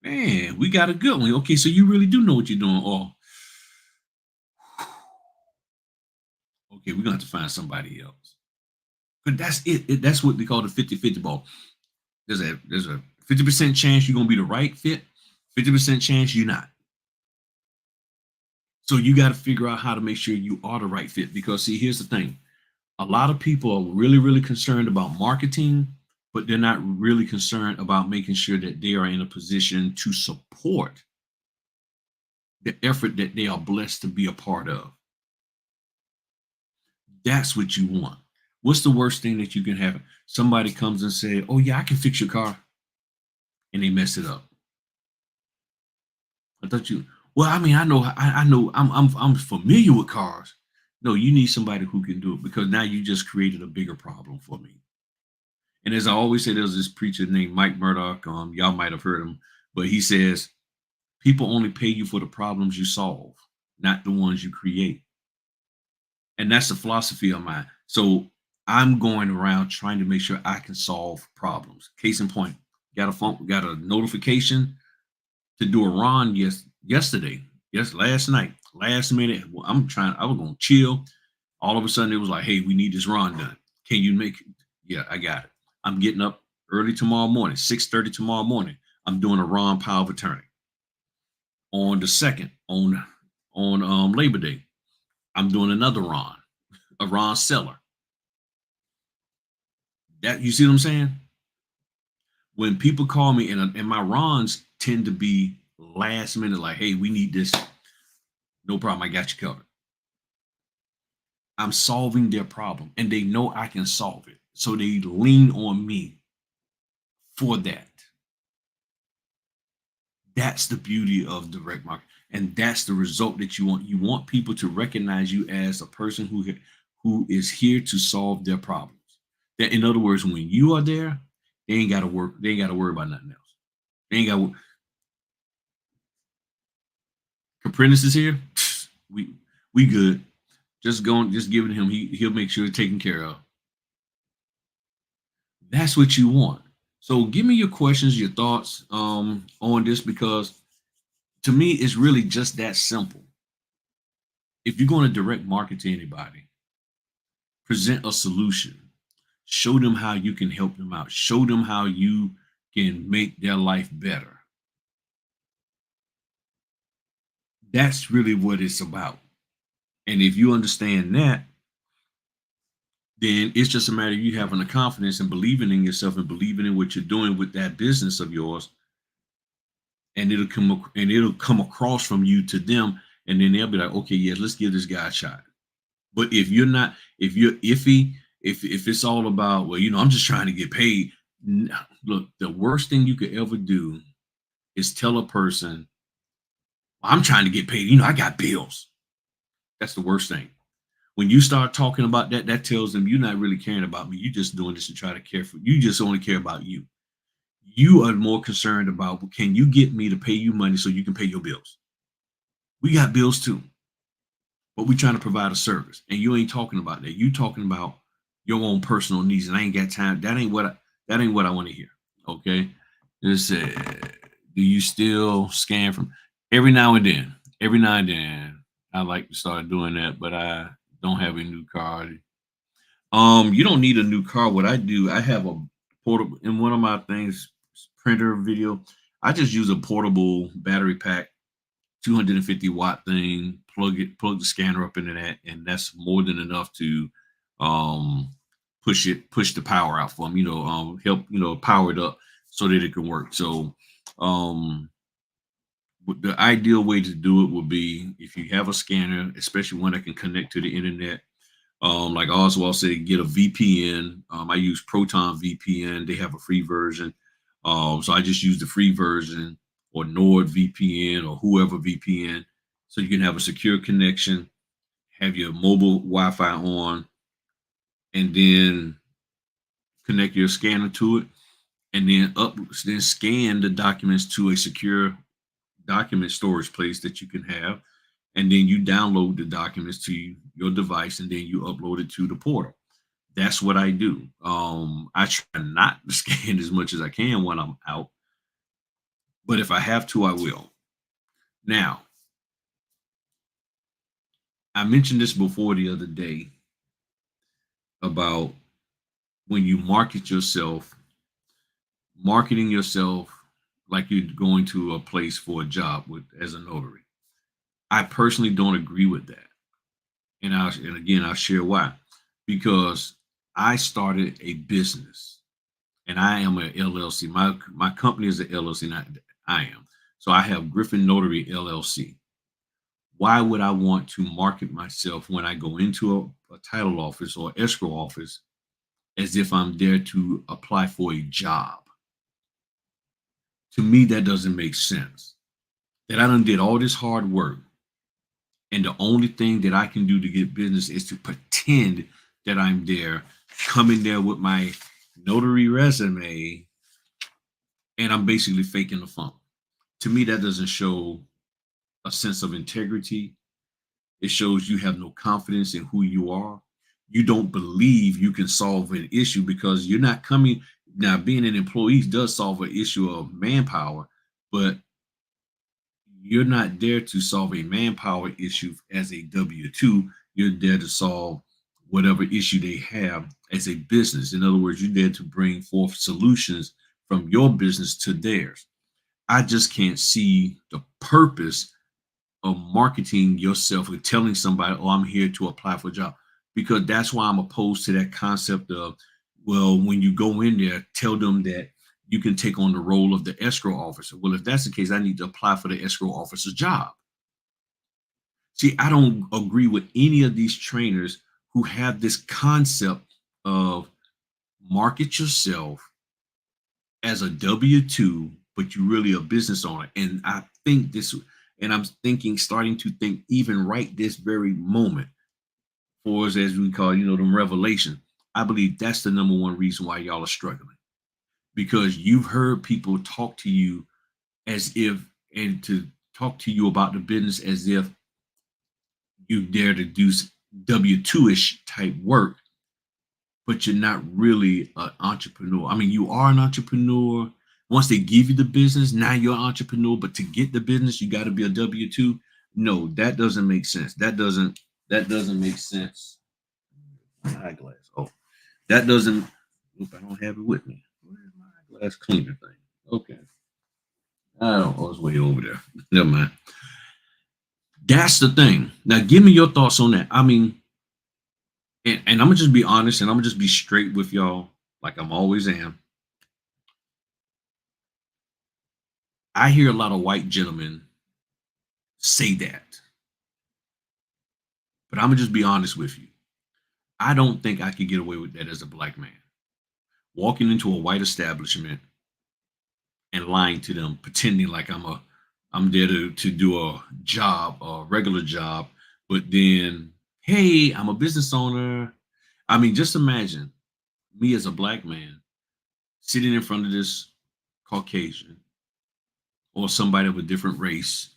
man, we got a good one. Okay, so you really do know what you're doing. Or okay, we're gonna have to find somebody else. But that's it. That's what they call the 50-50 ball. There's a 50% chance you're gonna be the right fit, 50% chance you're not. So you got to figure out how to make sure you are the right fit. Because see, here's the thing. A lot of people are really, really concerned about marketing, but they're not really concerned about making sure that they are in a position to support the effort that they are blessed to be a part of. That's what you want. What's the worst thing that you can have? Somebody comes and say, oh yeah, I can fix your car, and they mess it up. I thought you, well, I mean, I know I'm familiar with cars. No, you need somebody who can do it, because now you just created a bigger problem for me. And as I always say, there's this preacher named Mike Murdoch. Y'all might have heard him, but he says people only pay you for the problems you solve, not the ones you create. And that's the philosophy of mine. So I'm going around trying to make sure I can solve problems. Case in point, got a notification to do a run yesterday. Yes, last night, last minute. I was gonna chill. All of a sudden, it was like, hey, we need this run done. Can you make it? Yeah, I got it. I'm getting up early tomorrow morning, 6:30 tomorrow morning. I'm doing a Ron power of attorney. On the second, on Labor Day, I'm doing another Ron, a Ron seller. That, you see what I'm saying? When people call me, and my Rons tend to be last minute, like, hey, we need this. No problem, I got you covered. I'm solving their problem, and they know I can solve it. So they lean on me for that. That's the beauty of direct marketing. And that's the result that you want. You want people to recognize you as a person who is here to solve their problems. That, in other words, when you are there, they ain't got to work. They ain't got to worry about nothing else. They ain't got. Caprinas is here. We good. Just giving him. He'll make sure it's taken care of. That's what you want. So give me your questions, your thoughts on this, because to me, it's really just that simple. If you're going to direct market to anybody, present a solution, show them how you can help them out, show them how you can make their life better. That's really what it's about. And if you understand that, then it's just a matter of you having the confidence and believing in yourself and believing in what you're doing with that business of yours. And it'll come across from you to them, and then they'll be like, okay, yeah, let's give this guy a shot. But if you're not, if you're iffy, if it's all about, well, I'm just trying to get paid. Look, the worst thing you could ever do is tell a person, I'm trying to get paid. I got bills. That's the worst thing. When you start talking about that, that tells them you're not really caring about me. You're just doing this to try to care for you. Just only care about you. You are more concerned about, well, can you get me to pay you money so you can pay your bills? We got bills too, but we're trying to provide a service, and you ain't talking about that. You talking about your own personal needs, and I ain't got time. That ain't what I want to hear. Okay. Just do you still scan from every now and then? Every now and then, I like to start doing that, but I don't have a new card. You don't need a new car. What I do, I have a portable in one of my things, printer video. I just use a portable battery pack, 250-watt thing, plug the scanner up into that, and that's more than enough to um push the power out for them, help, power it up so that it can work. So um the ideal way to do it would be if you have a scanner, especially one that can connect to the internet. Like Oswald said, get a VPN. I use Proton VPN. They have a free version. So I just use the free version or Nord VPN or whoever VPN. So you can have a secure connection, have your mobile Wi-Fi on, and then connect your scanner to it, and then scan the documents to a secure document storage place that you can have, and then you download the documents to your device, and then you upload it to the portal. That's what I do. I try not to scan as much as I can when I'm out, but if I have to, I will. Now, I mentioned this before the other day about when you marketing yourself like you're going to a place for a job with as a notary. I personally don't agree with that. And again, I'll share why. Because I started a business and I am a LLC. My company is an LLC, not I am. So I have Griffin Notary LLC. Why would I want to market myself when I go into a title office or escrow office as if I'm there to apply for a job? To me, that doesn't make sense. That I done did all this hard work, and the only thing that I can do to get business is to pretend that I'm there, come in there with my notary resume, and I'm basically faking the funk. To me, that doesn't show a sense of integrity. It shows you have no confidence in who you are. You don't believe you can solve an issue because you're not coming. Now, being an employee does solve an issue of manpower, but you're not there to solve a manpower issue as a W 2. You're there to solve whatever issue they have as a business. In other words, you're there to bring forth solutions from your business to theirs. I just can't see the purpose of marketing yourself or telling somebody, oh, I'm here to apply for a job. Because that's why I'm opposed to that concept of, well, when you go in there, tell them that you can take on the role of the escrow officer. Well, if that's the case, I need to apply for the escrow officer's job. See, I don't agree with any of these trainers who have this concept of market yourself as a W 2, but you're really a business owner. And I think this, and I'm starting to think even right this very moment, for us, as we call, them revelation. I believe that's the number one reason why y'all are struggling, because you've heard people talk to you as if, and to talk to you about the business as if you dare to do W2-ish type work, but you're not really an entrepreneur. I mean, you are an entrepreneur. Once they give you the business, now you're an entrepreneur, but to get the business, you got to be a W2. No, that doesn't make sense. That doesn't make sense. Eyeglass. Oh, that doesn't. Oop, I don't have it with me. Where's my eyeglass cleaner thing? Okay. I don't. Oh, it's way over there. Never mind. That's the thing. Now, give me your thoughts on that. I mean, and I'm gonna just be honest, and I'm gonna just be straight with y'all, like I'm always am. I hear a lot of white gentlemen say that, but I'm gonna just be honest with you. I don't think I could get away with that as a black man. Walking into a white establishment and lying to them, pretending like I'm there to do a job, a regular job, but then, hey, I'm a business owner. I mean, just imagine me as a black man sitting in front of this Caucasian or somebody of a different race,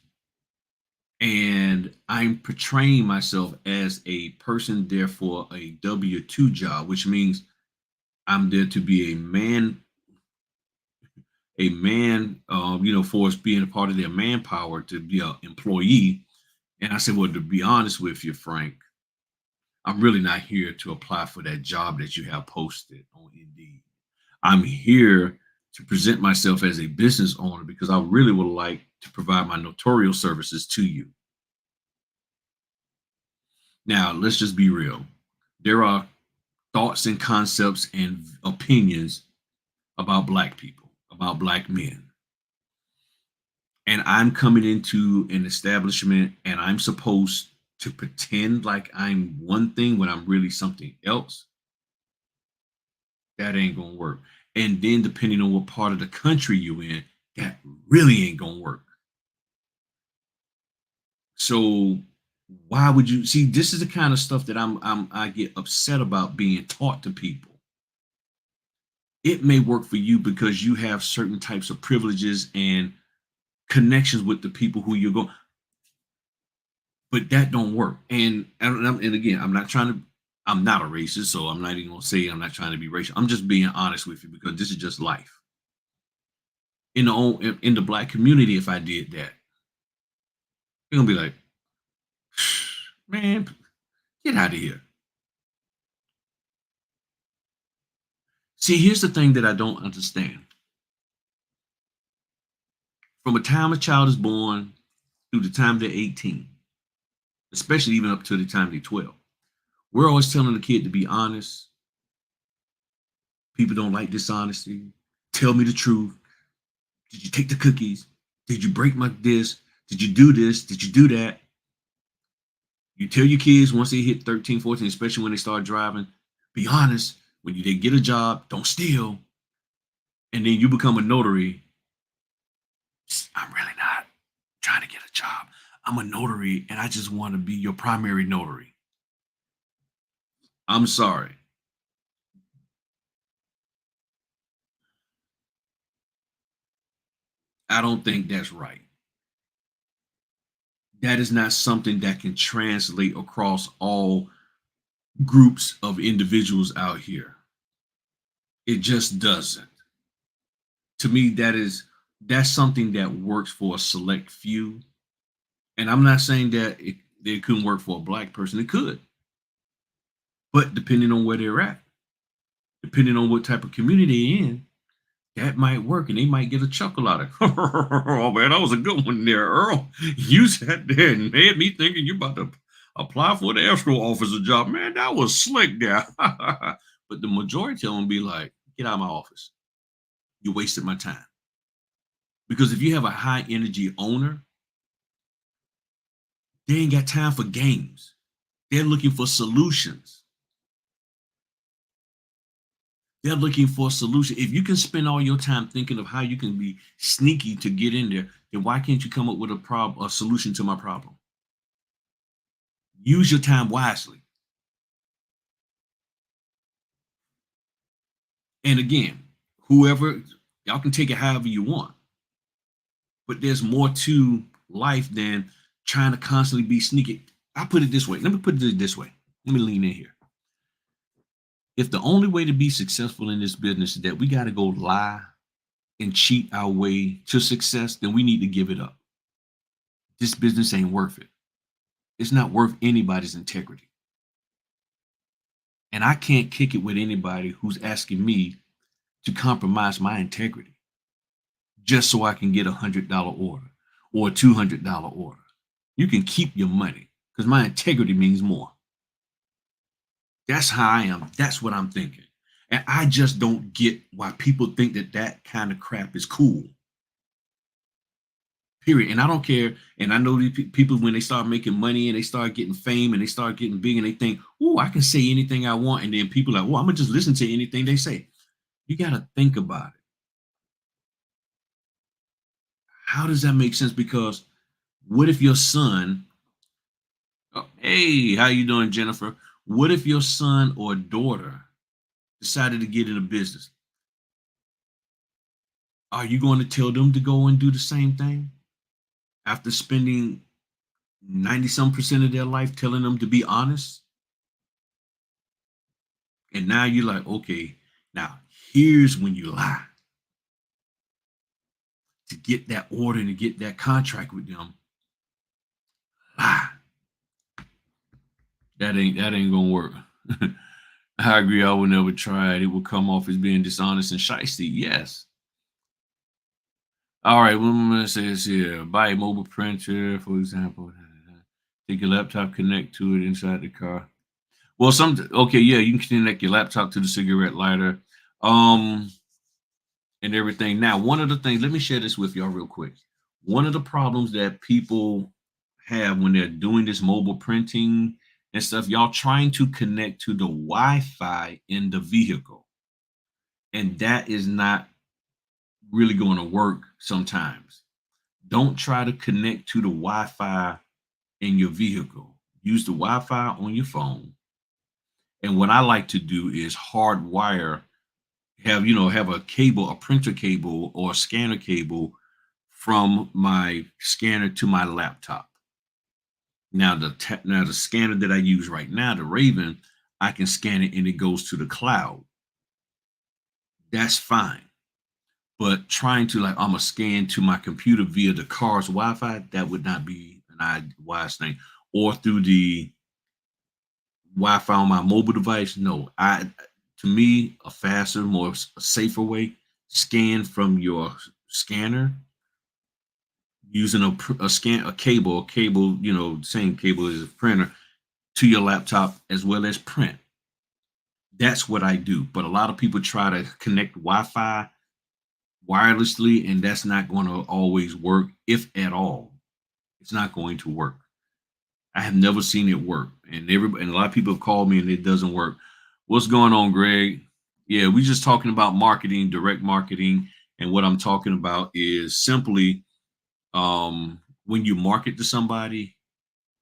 and I'm portraying myself as a person there for a W 2 job, which means I'm there to be a man a man, for us being a part of their manpower to be an employee. And I said, well, to be honest with you, Frank, I'm really not here to apply for that job that you have posted on Indeed. I'm here to present myself as a business owner because I really would like to provide my notarial services to you. Now, let's just be real. There are thoughts and concepts and opinions about Black people, about Black men. And I'm coming into an establishment and I'm supposed to pretend like I'm one thing when I'm really something else. That ain't gonna work. And then depending on what part of the country you in, that really ain't gonna work. So why would you see? This is the kind of stuff that I get upset about being taught to people. It may work for you because you have certain types of privileges and connections with the people who you're going, but that don't work. And again, I'm not a racist, so I'm not even gonna say I'm not trying to be racist. I'm just being honest with you because this is just life. In the Black community, if I did that, they're gonna be like, man, get out of here. See, here's the thing that I don't understand. From the time a child is born through the time they're 18, especially even up to the time they're 12, we're always telling the kid to be honest. People don't like dishonesty. Tell me the truth. Did you take the cookies? Did you break my this? Did you do this? Did you do that? You tell your kids once they hit 13, 14, especially when they start driving, be honest. When they get a job, don't steal. And then you become a notary. I'm really not trying to get a job. I'm a notary and I just want to be your primary notary. I'm sorry. I don't think that's right. That is not something that can translate across all groups of individuals out here. It just doesn't. To me, that's something that works for a select few. And I'm not saying that it couldn't work for a Black person. It could, but depending on where they're at, depending on what type of community they're in, that might work, and they might get a chuckle out of it. Oh man, that was a good one there, Earl. You sat there and made me thinking you about to apply for the escrow officer job. Man, that was slick there. But the majority of them be like, get out of my office. You wasted my time. Because if you have a high energy owner, they ain't got time for games. They're looking for solutions. They're looking for a solution. If you can spend all your time thinking of how you can be sneaky to get in there, then why can't you come up with a solution to my problem? Use your time wisely. And again, whoever, y'all can take it however you want. But there's more to life than trying to constantly be sneaky. I put it this way. Let me put it this way. Let me lean in here. If the only way to be successful in this business is that we got to go lie and cheat our way to success, then we need to give it up. This business ain't worth it. It's not worth anybody's integrity. And I can't kick it with anybody who's asking me to compromise my integrity just so I can get $100 order or a $200 order. You can keep your money because my integrity means more. That's how I am. That's what I'm thinking. And I just don't get why people think that kind of crap is cool. Period. And I don't care. And I know these people, when they start making money and they start getting fame and they start getting big and they think, oh, I can say anything I want. And then people are like, well, I'm going to just listen to anything they say. You got to think about it. How does that make sense? Because what if your son, oh, hey, how you doing, Jennifer? What if your son or daughter decided to get in a business? Are you going to tell them to go and do the same thing after spending 90 some percent of their life telling them to be honest? And now you're like, okay, now here's when you lie. to get that order and to get that contract with them. Ah, that ain't gonna work. I agree. I would never try it. It will come off as being dishonest and shisty. Yes. All right. What I'm gonna say is here: buy a mobile printer, for example. Take your laptop, connect to it inside the car. Well, okay, yeah, you can connect your laptop to the cigarette lighter, um, and everything. Now, one of the things, let me share this with y'all real quick. One of the problems that people have when they're doing this mobile printing and stuff, y'all trying to connect to the Wi-Fi in the vehicle, and that is not really going to work sometimes. Don't try to connect to the Wi-Fi in your vehicle. Use the Wi-Fi on your phone. And what I like to do is hardwire, have a cable, a printer cable or a scanner cable from my scanner to my laptop. Now the scanner that I use right now, the Raven, I can scan it and it goes to the cloud. That's fine. But trying to like I'm a scan to my computer via the car's Wi-Fi, that would not be an wise thing. Or through the Wi-Fi on my mobile device. No, to me a faster, more safer way, scan from your scanner using a cable, same cable as a printer to your laptop as well as print. That's what I do. But a lot of people try to connect Wi-Fi wirelessly, and that's not going to always work, if at all. It's not going to work. I have never seen it work, and a lot of people have called me and it doesn't work. What's going on, Greg? Yeah, we just talking about marketing, direct marketing, and what I'm talking about is simply when you market to somebody,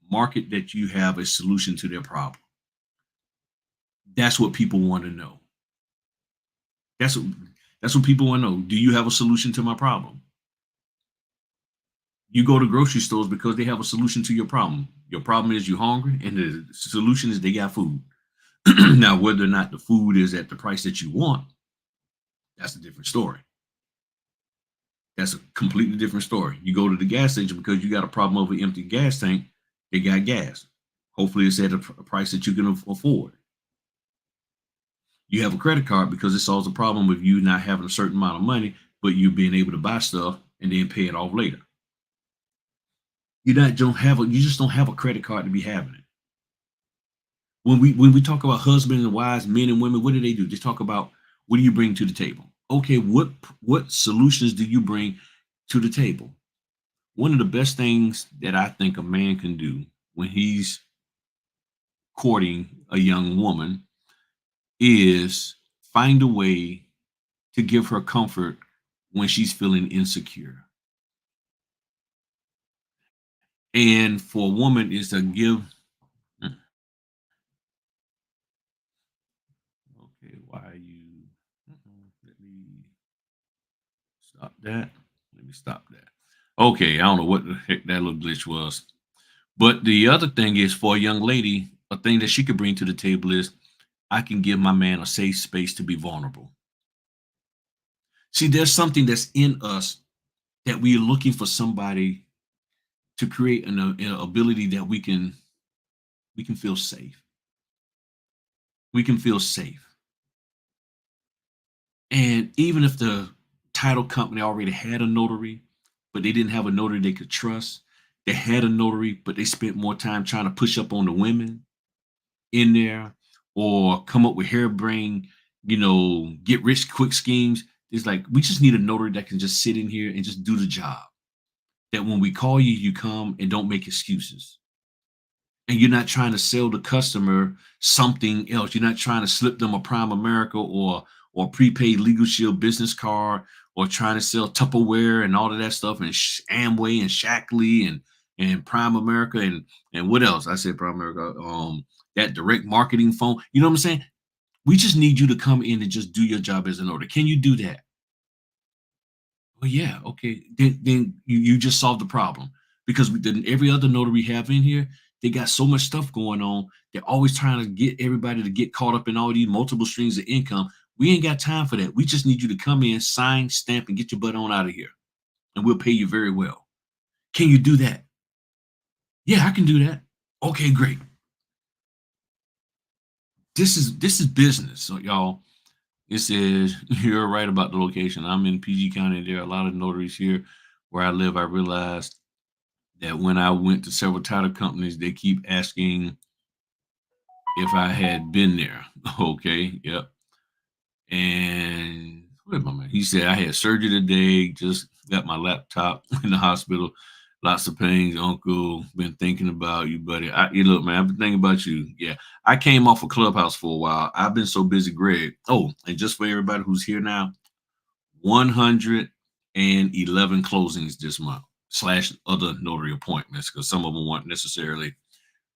market that you have a solution to their problem. That's what people want to know. That's what that's what people want to know. Do you have a solution to my problem? You go to grocery stores because they have a solution to your problem. Your problem is you're hungry, and the solution is they got food. Now, whether or not the food is at the price that you want, that's a different story. That's a completely different story. You go to the gas station because you got a problem over an empty gas tank. They got gas. Hopefully, it's at a price that you can afford. You have a credit card because it solves the problem with you not having a certain amount of money, but you being able to buy stuff and then pay it off later. You just don't have a credit card to be having it. When we talk about husbands and wives, men and women, what do? They talk about what do you bring to the table? Okay, what solutions do you bring to the table? One of the best things that I think a man can do when he's courting a young woman is find a way to give her comfort when she's feeling insecure. And for a woman is to give. Okay, why are you? Let me stop that. Let me stop that. Okay, I don't know what the heck that little glitch was. But the other thing is for a young lady, a thing that she could bring to the table is I can give my man a safe space to be vulnerable. See, there's something that's in us that we are looking for somebody to create an ability that we can feel safe. We can feel safe. And even if the title company already had a notary, but they didn't have a notary they could trust, they had a notary, but they spent more time trying to push up on the women in there or come up with harebrained, get rich quick schemes. It's like we just need a notary that can just sit in here and just do the job. That when we call you, you come and don't make excuses. And you're not trying to sell the customer something else. You're not trying to slip them a Prime America or prepaid Legal Shield business card or trying to sell Tupperware and all of that stuff and Amway and Shackley and Prime America and what else? I said Prime America. That direct marketing phone. You know what I'm saying? We just need you to come in and just do your job as an order. Can you do that? Well, yeah, okay. Then you just solved the problem because then every other notary we have in here, they got so much stuff going on. They're always trying to get everybody to get caught up in all these multiple streams of income. We ain't got time for that. We just need you to come in, sign, stamp, and get your butt on out of here. and we'll pay you very well. Can you do that? Yeah, I can do that. Okay, great. This is business. So y'all, it says you're right about the location. I'm in PG County. There are a lot of notaries here where I live. I realized that when I went to several title companies, they keep asking if I had been there. Okay, yep. And wait a moment. He said I had surgery today. Just got my laptop in the hospital. Lots of pains, Uncle. Been thinking about you, buddy. You look, man. I've been thinking about you. Yeah, I came off of Clubhouse for a while. I've been so busy, Greg. Oh, and just for everybody who's here now, 111 closings this month slash other notary appointments because some of them weren't necessarily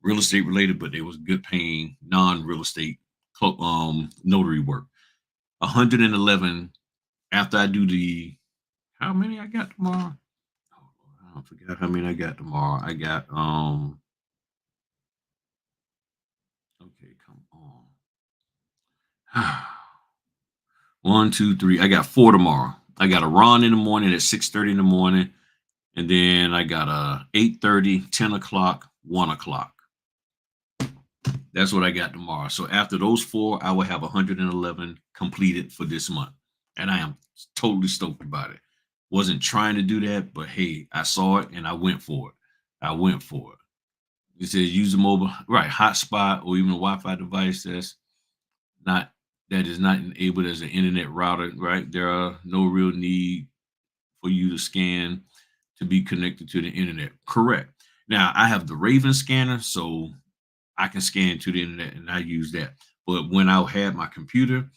real estate related, but they was good paying non-real estate notary work. 111 after I do the how many I got tomorrow? Oh, I forgot how many I got tomorrow. I got okay, come on. One, two, three. I got four tomorrow. I got a Ron in the morning at 6:30 in the morning, and then I got a 8:30, 10 o'clock, 1 o'clock. That's what I got tomorrow. So after those four, I will have 111 completed for this month. And I am totally stoked about it. Wasn't trying to do that, but hey, I saw it and I went for it. I went for it. It says use a mobile, right, hotspot or even a Wi-Fi device not that is not enabled as an internet router, right? There are no real need for you to scan to be connected to the internet. Correct. Now I have the Raven scanner, so I can scan to the internet and I use that. But when I had my computer,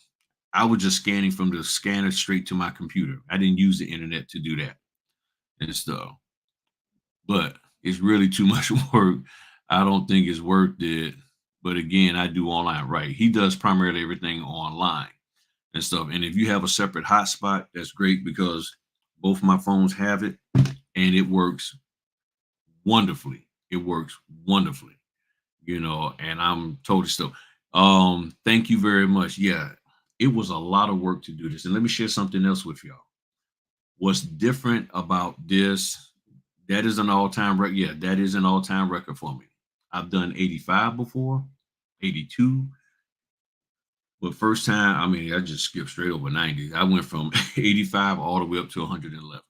I was just scanning from the scanner straight to my computer. I didn't use the internet to do that and stuff. But it's really too much work. I don't think it's worth it. But again, I do online, right? He does primarily everything online and stuff. And if you have a separate hotspot, that's great because both my phones have it and it works wonderfully. It works wonderfully, and I'm totally still. Thank you very much. Yeah, it was a lot of work to do this. And let me share something else with y'all. What's different about this? That is an all-time record. Yeah, that is an all-time record for me. I've done 85 before, 82. But first time, I mean, I just skipped straight over 90. I went from 85 all the way up to 111.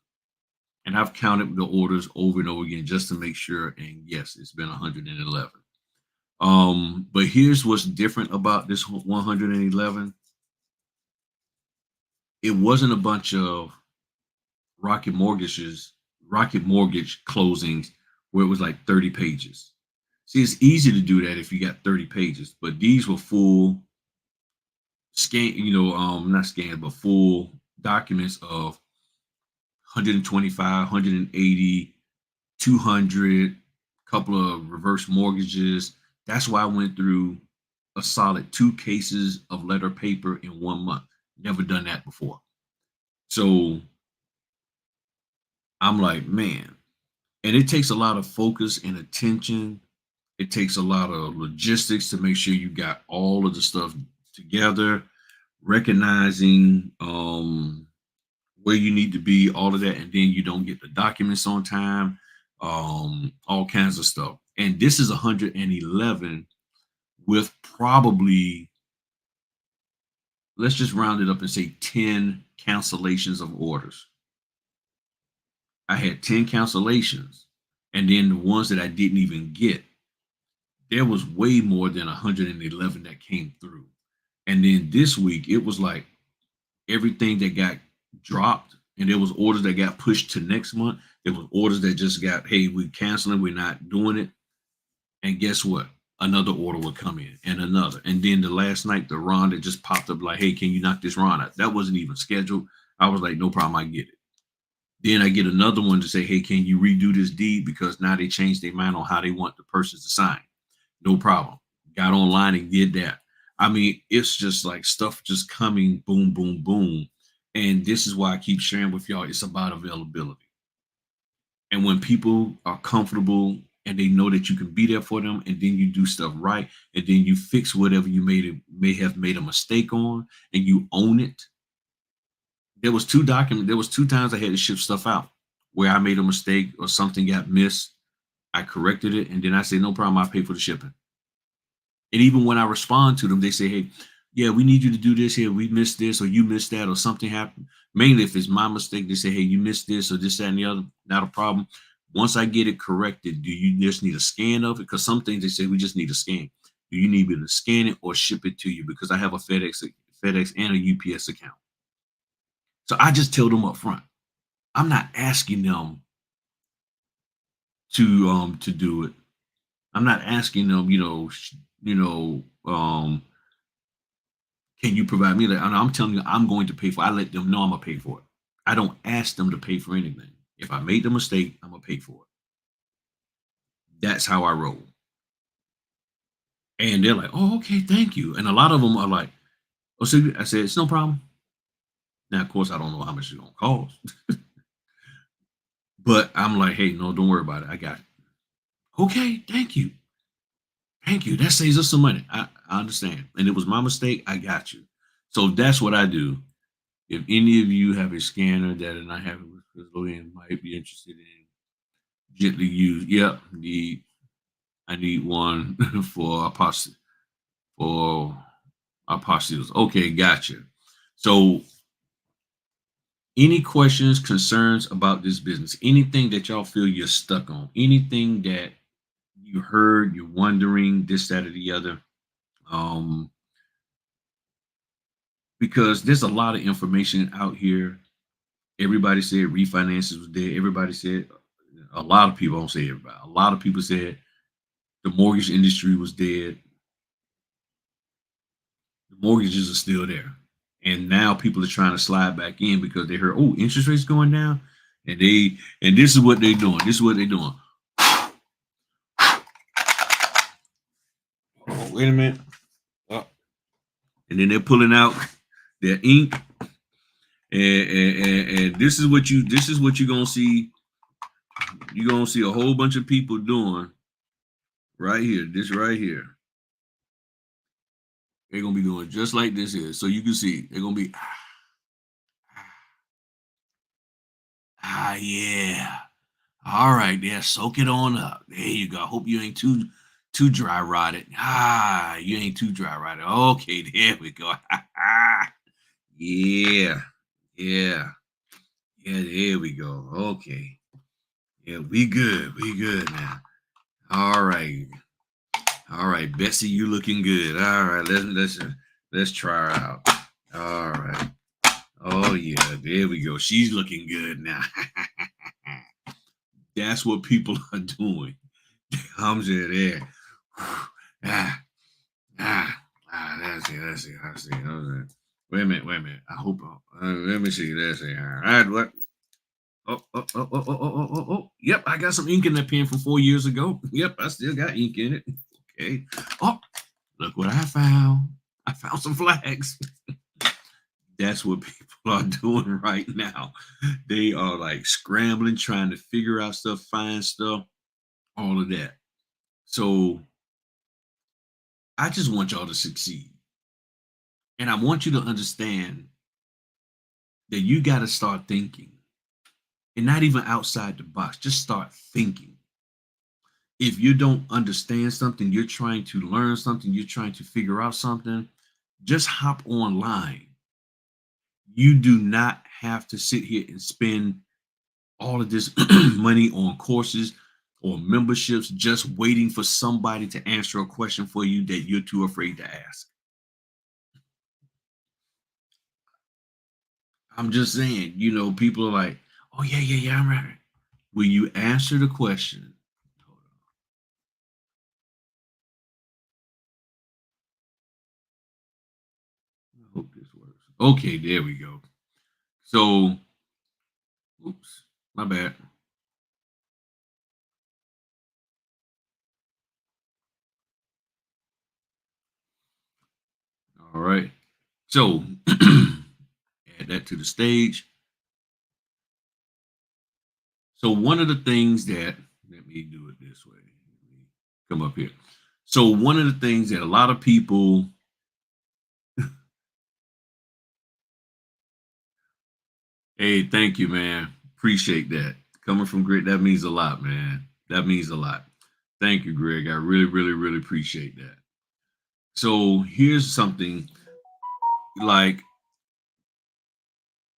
And I've counted the orders over and over again just to make sure. And yes, it's been 111. But here's what's different about this 111. It wasn't a bunch of rocket mortgage closings where it was like 30 pages. See, it's easy to do that if you got 30 pages, but these were full not scanned, but full documents of 125, 180, 200, couple of reverse mortgages. That's why I went through a solid 2 cases of letter paper in 1 month. Never done that before. So I'm like, man, and it takes a lot of focus and attention. It takes a lot of logistics to make sure you got all of the stuff together, recognizing where you need to be, all of that, and then you don't get the documents on time, all kinds of stuff. And this is 111 with probably, let's just round it up and say 10 cancellations of orders. I had 10 cancellations, and then the ones that I didn't even get, there was way more than 111 that came through. And then this week, it was like everything that got dropped, and there was orders that got pushed to next month. There was orders that just got, hey, we're canceling, we're not doing it. And guess what? Another order would come in and another. And then the last night, the Ron that just popped up like, hey, can you knock this Ron out? That wasn't even scheduled. I was like, no problem, I get it. Then I get another one to say, hey, can you redo this deed? Because now they changed their mind on how they want the person to sign. No problem. Got online and did that. I mean, it's just like stuff just coming, boom, boom, boom. And this is why I keep sharing with y'all. It's about availability. And when people are comfortable and they know that you can be there for them, and then you do stuff right, and then you fix whatever you may have made a mistake on, and you own it. There was 2 times I had to ship stuff out where I made a mistake or something got missed, I corrected it, and then I say, no problem, I pay for the shipping. And even when I respond to them, they say, hey, yeah, we need you to do this here. We missed this, or you missed that, or something happened. Mainly if it's my mistake, they say, hey, you missed this, or this, that, and the other. Not a problem. Once I get it corrected, do you just need a scan of it? Because some things they say we just need a scan. Do you need me to scan it or ship it to you? Because I have a FedEx and a UPS account. So I just tell them up front. I'm not asking them to do it. I'm not asking them, can you provide me that? And I'm telling you, I'm going to pay for it. I let them know I'm gonna pay for it. I don't ask them to pay for anything. If I made the mistake, I'm gonna pay for it. That's how I roll. And they're like, oh, okay, thank you. And a lot of them are like, oh, so I said, it's no problem. Now, of course, I don't know how much it's gonna cost. But I'm like, hey, no, don't worry about it. I got it. Okay, thank you. Thank you. That saves us some money. I understand. And it was my mistake. I got you. So that's what I do. If any of you have a scanner that and I have it with Lillian might be interested in gently use. Yep, I need one for apostilles. Okay, gotcha. So any questions, concerns about this business, anything that y'all feel you're stuck on, anything that you heard, you're wondering, this, that, or the other. Because there's a lot of information out here. Everybody said refinances was dead. Everybody said, a lot of people, I don't say everybody, a lot of people said the mortgage industry was dead. The mortgages are still there. And now people are trying to slide back in because they heard, oh, interest rates going down. And this is what they're doing. This is what they're doing. Oh, wait a minute. Oh. And then they're pulling out their ink. And this is what you're gonna see. You're gonna see a whole bunch of people doing right here. This right here. They're gonna be doing just like this here. So you can see they're gonna be yeah. All right, there, soak it on up. There you go. I hope you ain't too dry rotted. You ain't too dry rotted. Okay, there we go. Yeah, yeah, yeah. There we go. Okay, yeah, we good. We good now. All right, all right, Bessie, you looking good. All right, let's try her out. All right. Oh yeah, there we go. She's looking good now. That's what people are doing. Comes in there. Let's see. Wait a minute. I hope. Let me see. Let's see. All right, what? Oh. Yep, I got some ink in that pen from 4 years ago. Yep, I still got ink in it. Okay. Oh, look what I found. I found some flags. That's what people are doing right now. They are like scrambling, trying to figure out stuff, find stuff, all of that. So I just want y'all to succeed. And I want you to understand that you got to start thinking and not even outside the box. Just start thinking. If you don't understand something, you're trying to learn something, you're trying to figure out something, just hop online. You do not have to sit here and spend all of this money on courses or memberships just waiting for somebody to answer a question for you that you're too afraid to ask. I'm just saying, people are like, oh, yeah, I'm right. Will you answer the question? I hope this works. Okay, there we go. So, oops, my bad. All right. So, add that to the stage. So, one of the things that, let me do it this way. Let me come up here. So, one of the things that a lot of people, hey, thank you, man. Appreciate that. Coming from Greg, that means a lot, man. That means a lot. Thank you, Greg. I really, really, really appreciate that. So here's something like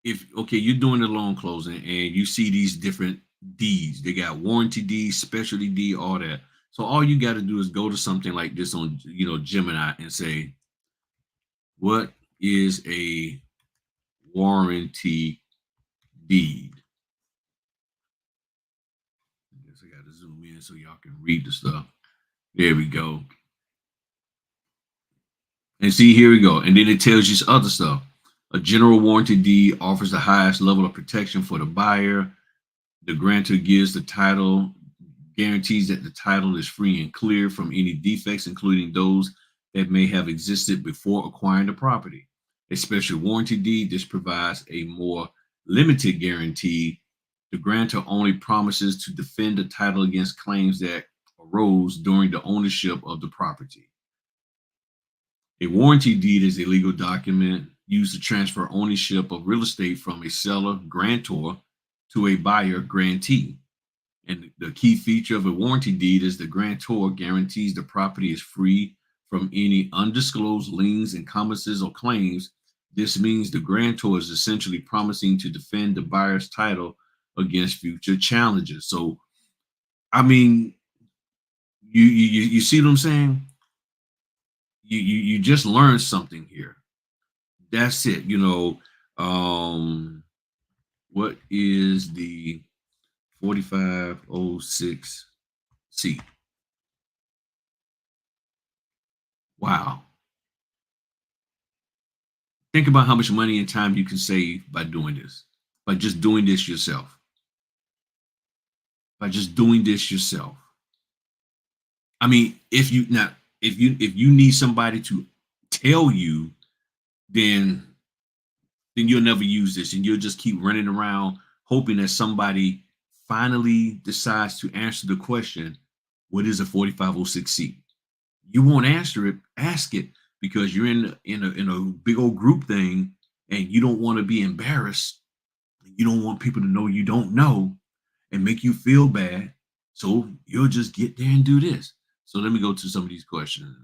if okay, you're doing the loan closing and you see these different deeds. They got warranty deed, specialty deed, all that. So all you got to do is go to something like this on Gemini and say, what is a warranty deed? I guess I got to zoom in so y'all can read the stuff. There we go. And see, here we go. And then it tells you some other stuff. A general warranty deed offers the highest level of protection for the buyer. The grantor gives the title, guarantees that the title is free and clear from any defects, including those that may have existed before acquiring the property. A special warranty deed, this provides a more limited guarantee. The grantor only promises to defend the title against claims that arose during the ownership of the property. A warranty deed is a legal document used to transfer ownership of real estate from a seller, grantor, to a buyer, grantee. And the key feature of a warranty deed is the grantor guarantees the property is free from any undisclosed liens, encumbrances, or claims. This means the grantor is essentially promising to defend the buyer's title against future challenges. So, I mean, you see what I'm saying? You just learned something here. That's it. What is the 4506C? Wow. Think about how much money and time you can save by doing this, by just doing this yourself, by just doing this yourself. I mean, if you need somebody to tell you, then you'll never use this and you'll just keep running around hoping that somebody finally decides to answer the question, what is a 4506C? You won't ask it because you're in a big old group thing and you don't want to be embarrassed. You don't want people to know you don't know and make you feel bad. So you'll just get there and do this. So let me go to some of these questions.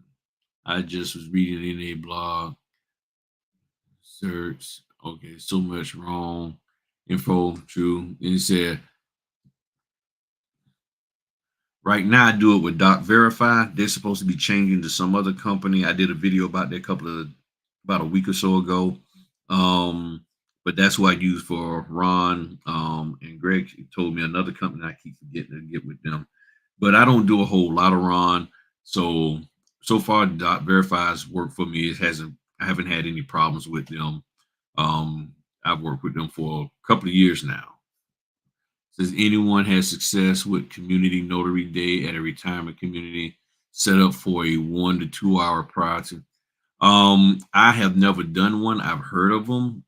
I just was reading in a blog search. Okay, so much wrong info. True. And it said, right now I do it with Doc Verify. They're supposed to be changing to some other company. I did a video about that about a week or so ago. But that's what I use for Ron. And Greg told me another company. I keep forgetting to get with them. But I don't do a whole lot of Ron. So far Doc Verify's worked for me. I haven't had any problems with them. I've worked with them for a couple of years now. Says anyone has success with community notary day at a retirement community set up for a 1 to 2 hour prior to. I have never done one. I've heard of them.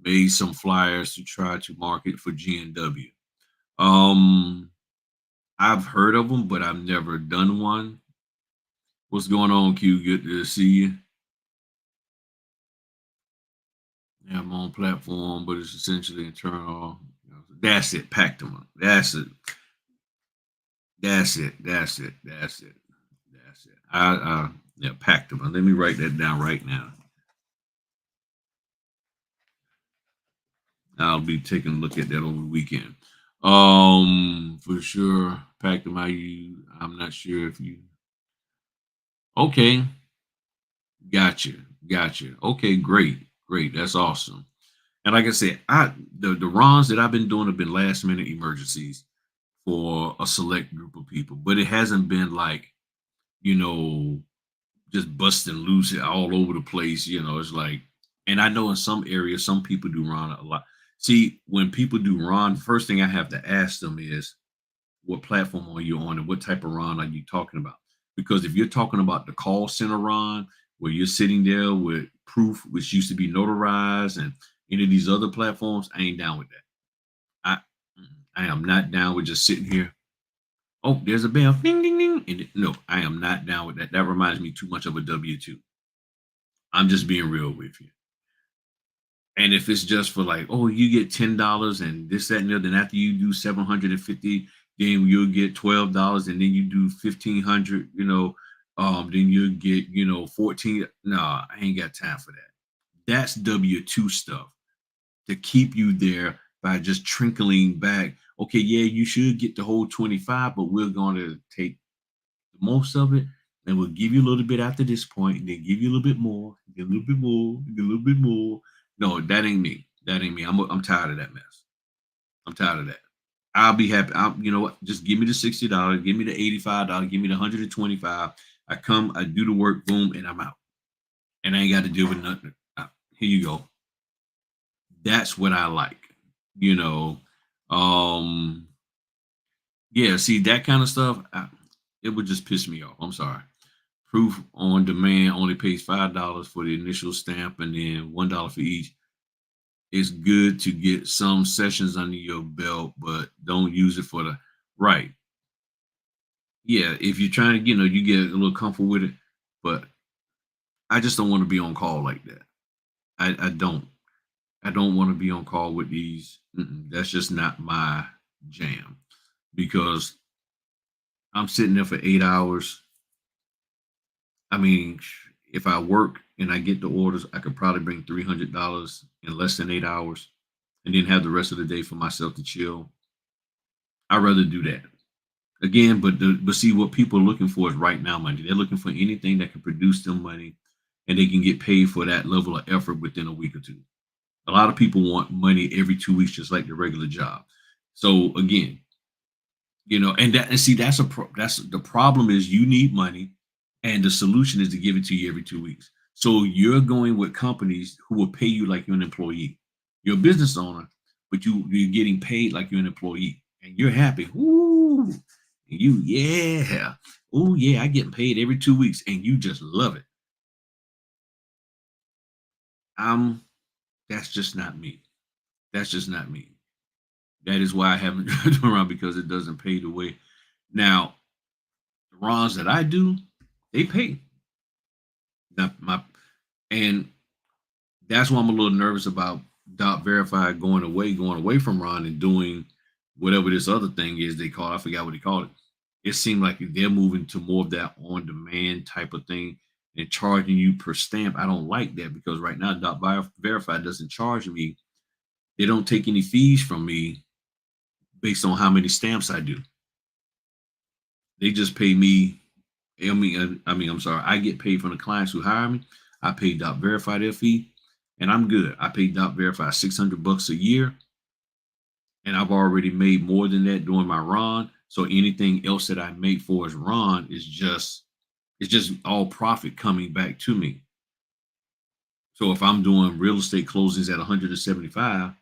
Made some flyers to try to market for GNW. I've heard of them, but I've never done one. What's going on, Q? Good to see you. Yeah, I'm on platform, but it's essentially internal. That's it. Packed them up. That's it. That's it. That's it. That's it. That's it. Yeah, packed them up. Let me write that down right now. I'll be taking a look at that over the weekend. For sure. Packed them out. I'm not sure if you. Okay. Gotcha. Gotcha. Okay, great. Great. That's awesome. And like I said, the runs that I've been doing have been last minute emergencies for a select group of people, but it hasn't been like, you know, just busting loose all over the place. It's like, and I know in some areas, some people do Ron a lot. See, when people do Ron, first thing I have to ask them is, what platform are you on and what type of Ron are you talking about? Because if you're talking about the call center Ron, where you're sitting there with proof, which used to be notarized, and any of these other platforms, I ain't down with that. I am not down with just sitting here. Oh, there's a bell. Ding, ding, ding. And no, I am not down with that. That reminds me too much of a W-2. I'm just being real with you. And if it's just for like, oh, you get $10 and this, that, and the other, then after you do 750, then you'll get $12, and then you do 1,500, then you'll get, 14. Nah, I ain't got time for that. That's W-2 stuff to keep you there by just trickling back. Okay, yeah, you should get the whole 25, but we're going to take the most of it, and we'll give you a little bit after this point, and then give you a little bit more, get a little bit more, get a little bit more. No, that ain't me. That ain't me. I'm tired of that mess. I'm tired of that. I'll be happy. You know what? Just give me the $60, give me the $85, give me the 125. I come, I do the work, boom, and I'm out. And I ain't got to deal with nothing. Here you go. That's what I like. You know, um, yeah. See that kind of stuff. It would just piss me off. I'm sorry. Proof on demand only pays $5 for the initial stamp, and then $1 for each. It's good to get some sessions under your belt, but don't use it for the right. Yeah, if you're trying to, you get a little comfortable with it, but I just don't want to be on call like that. I don't. I don't want to be on call with these. That's just not my jam because I'm sitting there for 8 hours. I mean, if I work and I get the orders, I could probably bring $300 in less than 8 hours and then have the rest of the day for myself to chill. I'd rather do that. Again, but see what people are looking for is right now money. They're looking for anything that can produce them money and they can get paid for that level of effort within a week or two. A lot of people want money every 2 weeks, just like the regular job. So again, and see that's the problem is you need money, and the solution is to give it to you every 2 weeks. So you're going with companies who will pay you like you're an employee. You're a business owner, but you're getting paid like you're an employee, and you're happy. Ooh, yeah, oh yeah, I get paid every 2 weeks, and you just love it. I'm That's just not me. That's just not me. That is why I haven't driven around because it doesn't pay the way. Now, the runs that I do, they pay. Now, and that's why I'm a little nervous about Dot Verify going away from Ron and doing whatever this other thing is they call. I forgot what they call it. It seemed like they're moving to more of that on demand type of thing and charging you per stamp. I don't like that because right now Dot Verify doesn't charge me. They don't take any fees from me based on how many stamps I do. They just pay me. I'm sorry. I get paid from the clients who hire me. I pay Dot Verify their fee, and I'm good. I pay Dot Verify $600 a year, and I've already made more than that doing my Ron. So anything else that I make for as Ron is just it's just all profit coming back to me. So if I'm doing real estate closings at 175,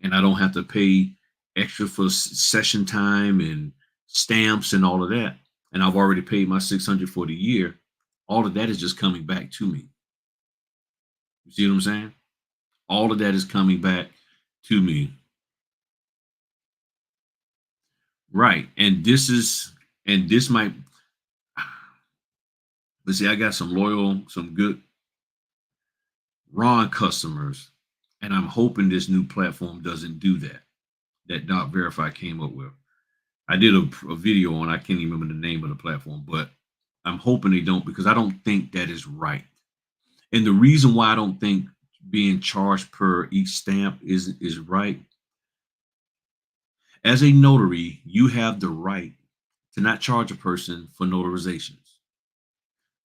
and I don't have to pay extra for session time and stamps and all of that, and I've already paid my 600 for the year, all of that is just coming back to me. You see what I'm saying? All of that is coming back to me. Right. And this might, let's see, I got some loyal, some good Ron customers, and I'm hoping this new platform doesn't do that Dot Verify came up with. I did a video on, I can't even remember the name of the platform, but I'm hoping they don't because I don't think that is right. And the reason why I don't think being charged per each stamp is right, as a notary, you have the right to not charge a person for notarizations.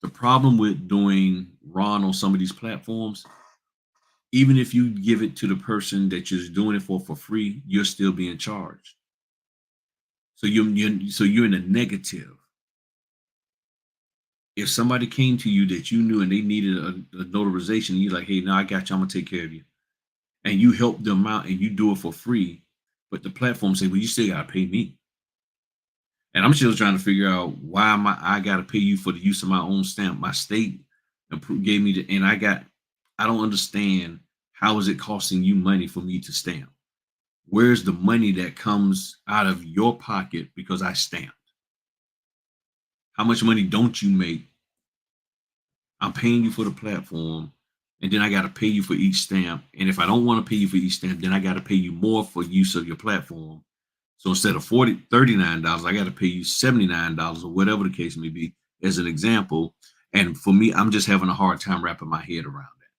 The problem with doing Ron on some of these platforms, even if you give it to the person that you're doing it for free, you're still being charged. So you're in a negative. If somebody came to you that you knew and they needed a notarization, you're like, hey, now I got you. I'm gonna take care of you, and you help them out and you do it for free. But the platform say, well, you still gotta pay me. And I'm still trying to figure out why I got to pay you for the use of my own stamp. My state gave me and I don't understand how is it costing you money for me to stamp? Where's the money that comes out of your pocket because I stamped? How much money don't you make? I'm paying you for the platform. and then I got to pay you for each stamp. And if I don't want to pay you for each stamp, then I got to pay you more for use of your platform. So instead of $39, I got to pay you $79 or whatever the case may be, as an example. And for me, I'm just having a hard time wrapping my head around that.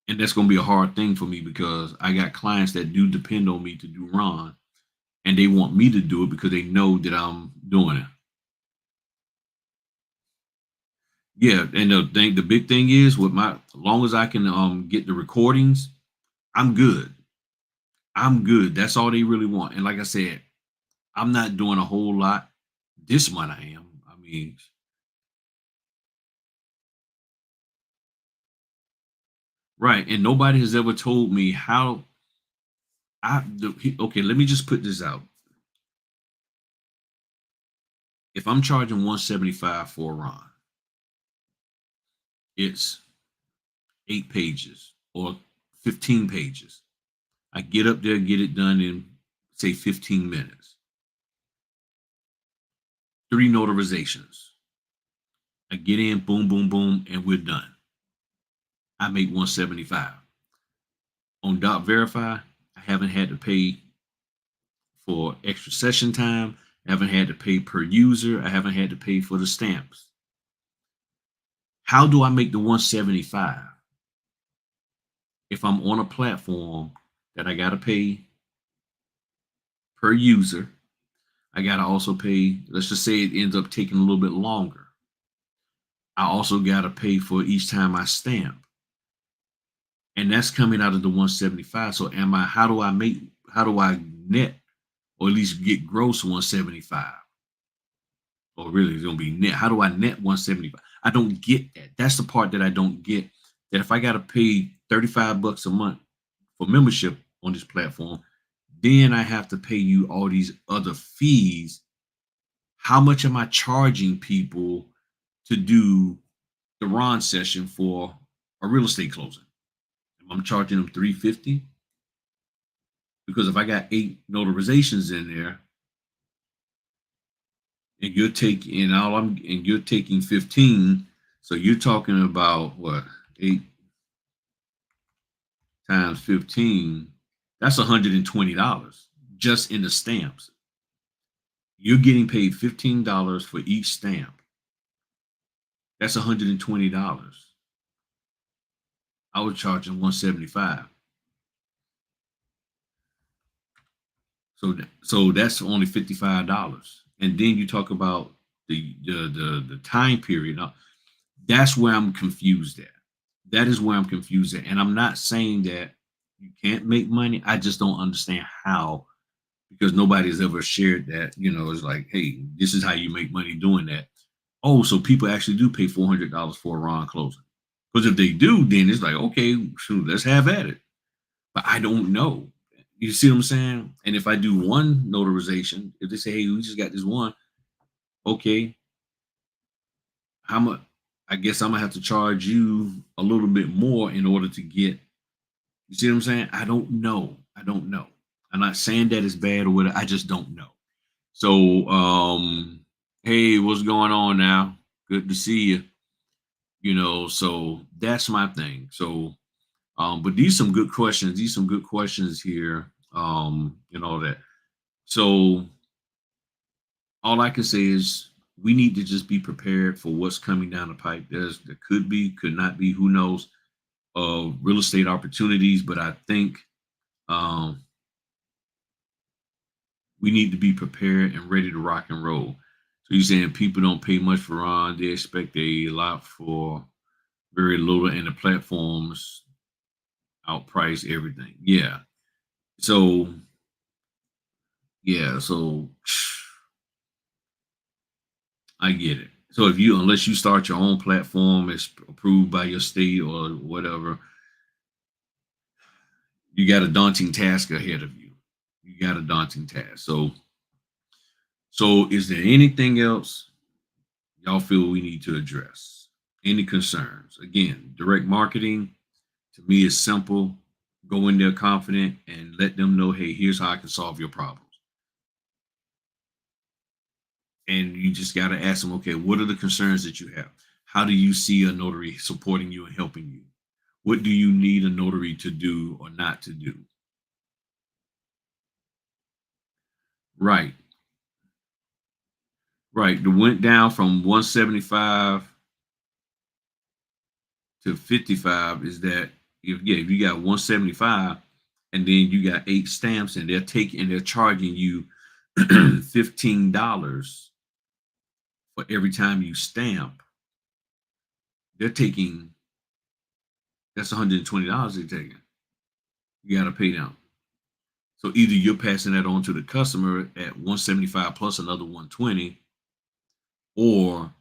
And that's going to be a hard thing for me because I got clients that do depend on me to do Ron, and they want me to do it because they know that I'm doing it. Yeah, and the big thing is with as long as I can get the recordings, I'm good. I'm good. That's all they really want. And like I said, I'm not doing a whole lot. This month I am. I mean, right. And nobody has ever told me how okay, let me just put this out. If I'm charging 175 for a Ron, it's 8 pages or 15 pages. I get up there, get it done in say 15 minutes. 3 notarizations. I get in, boom, boom, boom, and we're done. I make 175. On Dot Verify, I haven't had to pay for extra session time. I haven't had to pay per user. I haven't had to pay for the stamps. How do I make the 175 if I'm on a platform that I got to pay per user? I got to also pay, let's just say it ends up taking a little bit longer. I also got to pay for each time I stamp. And that's coming out of the 175. So how do I net or at least get gross 175? Or really it's gonna be net. How do I net 175? I don't get that. That's the part that I don't get. That if I gotta pay $35 a month for membership on this platform, then I have to pay you all these other fees. How much am I charging people to do the Ron session for a real estate closing? I'm charging them $350 because if I got 8 notarizations in there, and you're taking 15, so you're talking about what, 8 times 15, that's $120 just in the stamps. You're getting paid $15 for each stamp. That's $120. I was charging 175. So that's only $55. And then you talk about the time period. Now, that's where I'm confused at. That is where I'm confused at. And I'm not saying that you can't make money. I just don't understand how, because nobody's ever shared that. It's like, hey, this is how you make money doing that. Oh, so people actually do pay $400 for a Ron closing. Because if they do, then it's like, okay, shoot, let's have at it. But I don't know. You see what I'm saying? And if I do one notarization, if they say, hey, we just got this one, okay, how much? I guess I'm gonna have to charge you a little bit more in order to get. You see what I'm saying? I don't know. I don't know. I'm not saying that it's bad or whatever. I just don't know. So, hey, what's going on now? Good to see you. So that's my thing. So, but these some good questions. These some good questions here. That. So all I can say is we need to just be prepared for what's coming down the pipe. There could be, could not be, who knows, real estate opportunities. But I think we need to be prepared and ready to rock and roll. So you're saying people don't pay much for Ron, they expect a lot for very little, and the platforms outprice everything. Yeah. So I get it. So unless you start your own platform, it's approved by your state or whatever, you got a daunting task ahead of you. You got a daunting task. So is there anything else y'all feel we need to address? Any concerns? Again, direct marketing to me is simple. Go in there confident and let them know, hey, here's how I can solve your problems. And you just got to ask them, okay, what are the concerns that you have? How do you see a notary supporting you and helping you? What do you need a notary to do or not to do? Right, right. The went down from 175 to 55 is that if you got 175 and then you got 8 stamps and they're charging you $15 for every time you stamp, they're taking that's $120 they're taking. You got to pay them. So either you're passing that on to the customer at 175 plus another 120, or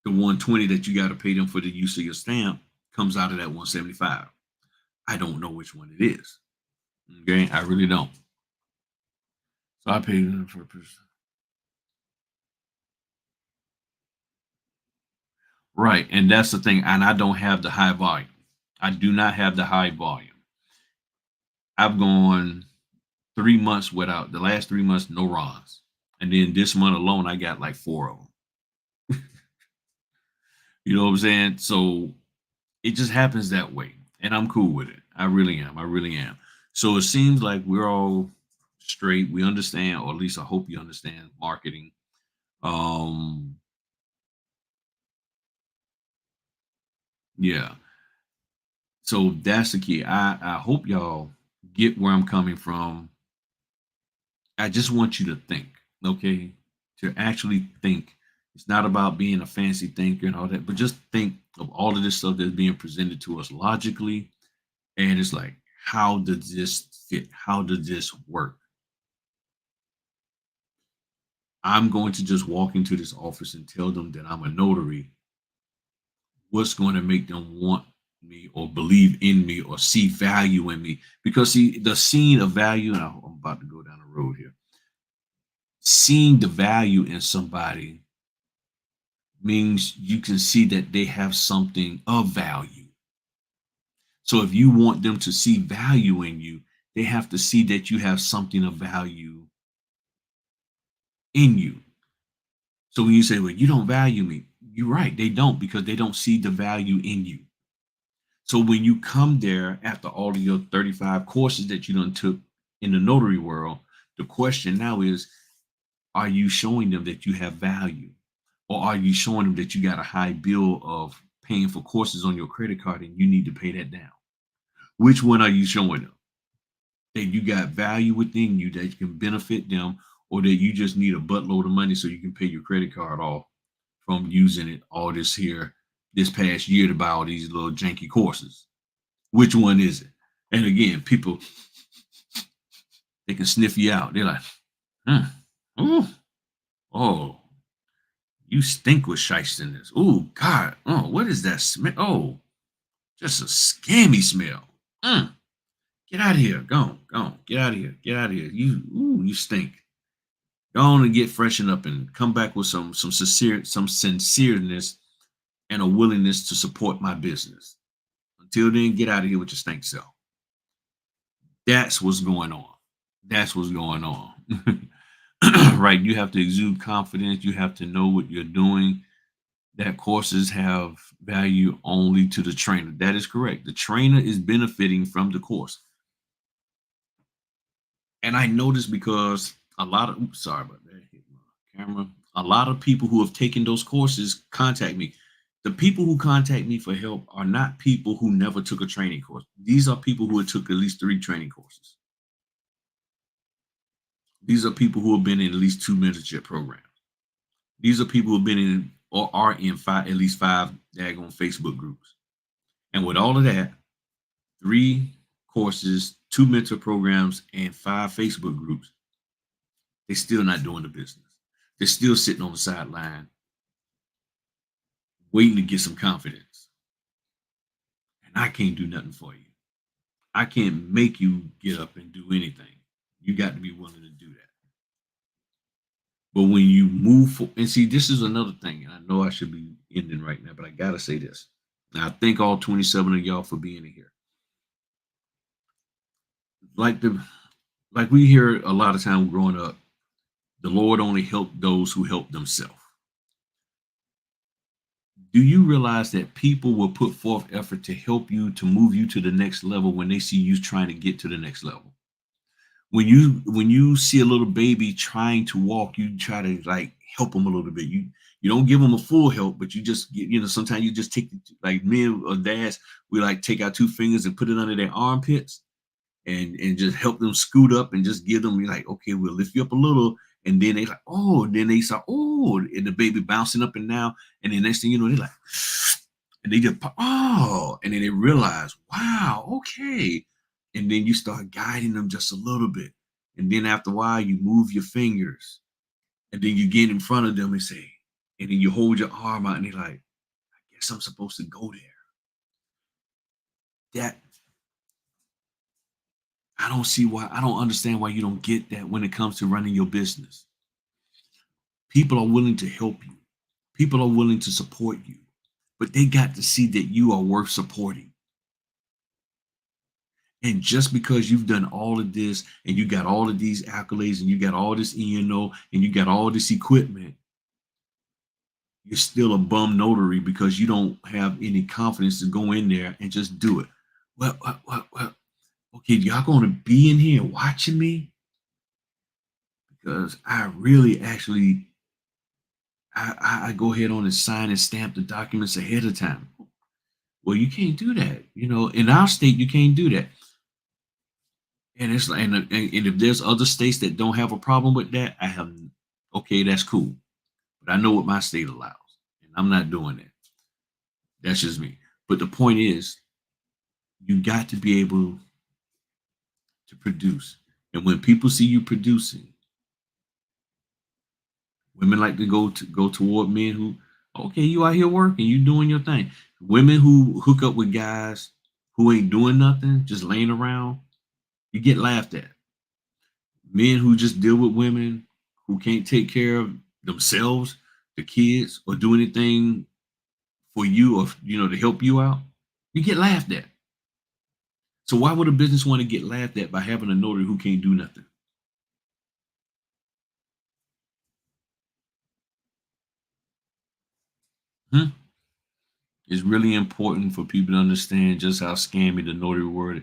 the 120 that you got to pay them for the use of your stamp comes out of that 175. I don't know which one it is. Okay, I really don't. So I paid them for right, and that's the thing. And I don't have the high volume. I do not have the high volume. I've gone 3 months without the last 3 months no Rons, and then this month alone I got like 4 of them. You know what I'm saying? So it just happens that way, and I'm cool with it. I really am. I really am. So it seems like we're all straight. We understand, or at least I hope you understand marketing. Um, yeah. So that's the key. I hope y'all get where I'm coming from. I just want you to think, okay? To actually think. It's not about being a fancy thinker and all that, but just think of all of this stuff that's being presented to us logically. And it's like, how does this fit? How does this work? I'm going to just walk into this office and tell them that I'm a notary. What's going to make them want me or believe in me or see value in me? Because see, the seeing of value, and I'm about to go down the road here. Seeing the value in somebody means you can see that they have something of value. So if you want them to see value in you, they have to see that you have something of value in you. So when you say, well, you don't value me, you're right. They don't, because they don't see the value in you. So when you come there after all of your 35 courses that you done took in the notary world, the question now is, are you showing them that you have value? Or are you showing them that you got a high bill of paying for courses on your credit card and you need to pay that down? Which one are you showing them? That you got value within you that can benefit them, or that you just need a buttload of money so you can pay your credit card off from using it all this past year to buy all these little janky courses? Which one is it? And again, people, they can sniff you out. They're like, ooh, oh, you stink with shysterness. Oh God, oh, what is that smell? Oh, just a scammy smell. Get out of here. Go on. Get out of here. Get out of here. You stink. Go on and get freshened up and come back with some sincereness and a willingness to support my business. Until then, get out of here with your stink self. That's what's going on. That's what's going on. Right? You have to exude confidence. You have to know what you're doing. That courses have value only to the trainer. That is correct. The trainer is benefiting from the course. And I know this because sorry about that, hit my camera. A lot of people who have taken those courses contact me. The people who contact me for help are not people who never took a training course. These are people who have took at least 3 training courses. These are people who have been in at least 2 mentorship programs. These are people who have been in or are in at least 5 daggone Facebook groups. And with all of that, 3 courses, 2 mentor programs, and 5 Facebook groups, they're still not doing the business. They're still sitting on the sideline waiting to get some confidence. And I can't do nothing for you. I can't make you get up and do anything. You got to be willing to do that. But when you move and see, this is another thing. And I know I should be ending right now, but I got to say this. Now, I thank all 27 of y'all for being here. Like we hear a lot of time growing up, the Lord only helped those who help themselves. Do you realize that people will put forth effort to help you to move you to the next level when they see you trying to get to the next level? When you see a little baby trying to walk, you try to like help them a little bit. You don't give them a full help, but you just get, sometimes you just take, like men or dads, we like take our two fingers and put it under their armpits and just help them scoot up and just give them, you're like, okay, we'll lift you up a little. And then they like, oh, then they saw, oh, and the baby bouncing up and down. And the next thing you know, they're like, and they just, oh, and then they realize, wow, okay. And then you start guiding them just a little bit. And then after a while, you move your fingers. And then you get in front of them and say, and then you hold your arm out and they're like, I guess I'm supposed to go there. That I don't understand why you don't get that when it comes to running your business. People are willing to help you. People are willing to support you, but they got to see that you are worth supporting. And just because you've done all of this and you got all of these accolades and you got all this E&O and you got all this equipment, you're still a bum notary because you don't have any confidence to go in there and just do it. Well, okay, y'all going to be in here watching me? Because I really actually, I go ahead on and sign and stamp the documents ahead of time. Well, you can't do that. In our state, you can't do that. And it's like, and if there's other states that don't have a problem with that, okay, that's cool. But I know what my state allows, and I'm not doing that. That's just me. But the point is, you got to be able to produce. And when people see you producing, women like to go toward men who, okay, you out here working, you doing your thing. Women who hook up with guys who ain't doing nothing, just laying around, you get laughed at. Men who just deal with women who can't take care of themselves, the kids, or do anything for you or to help you out, you get laughed at. So why would a business want to get laughed at by having a notary who can't do nothing? Hmm? It's really important for people to understand just how scammy the notary world is.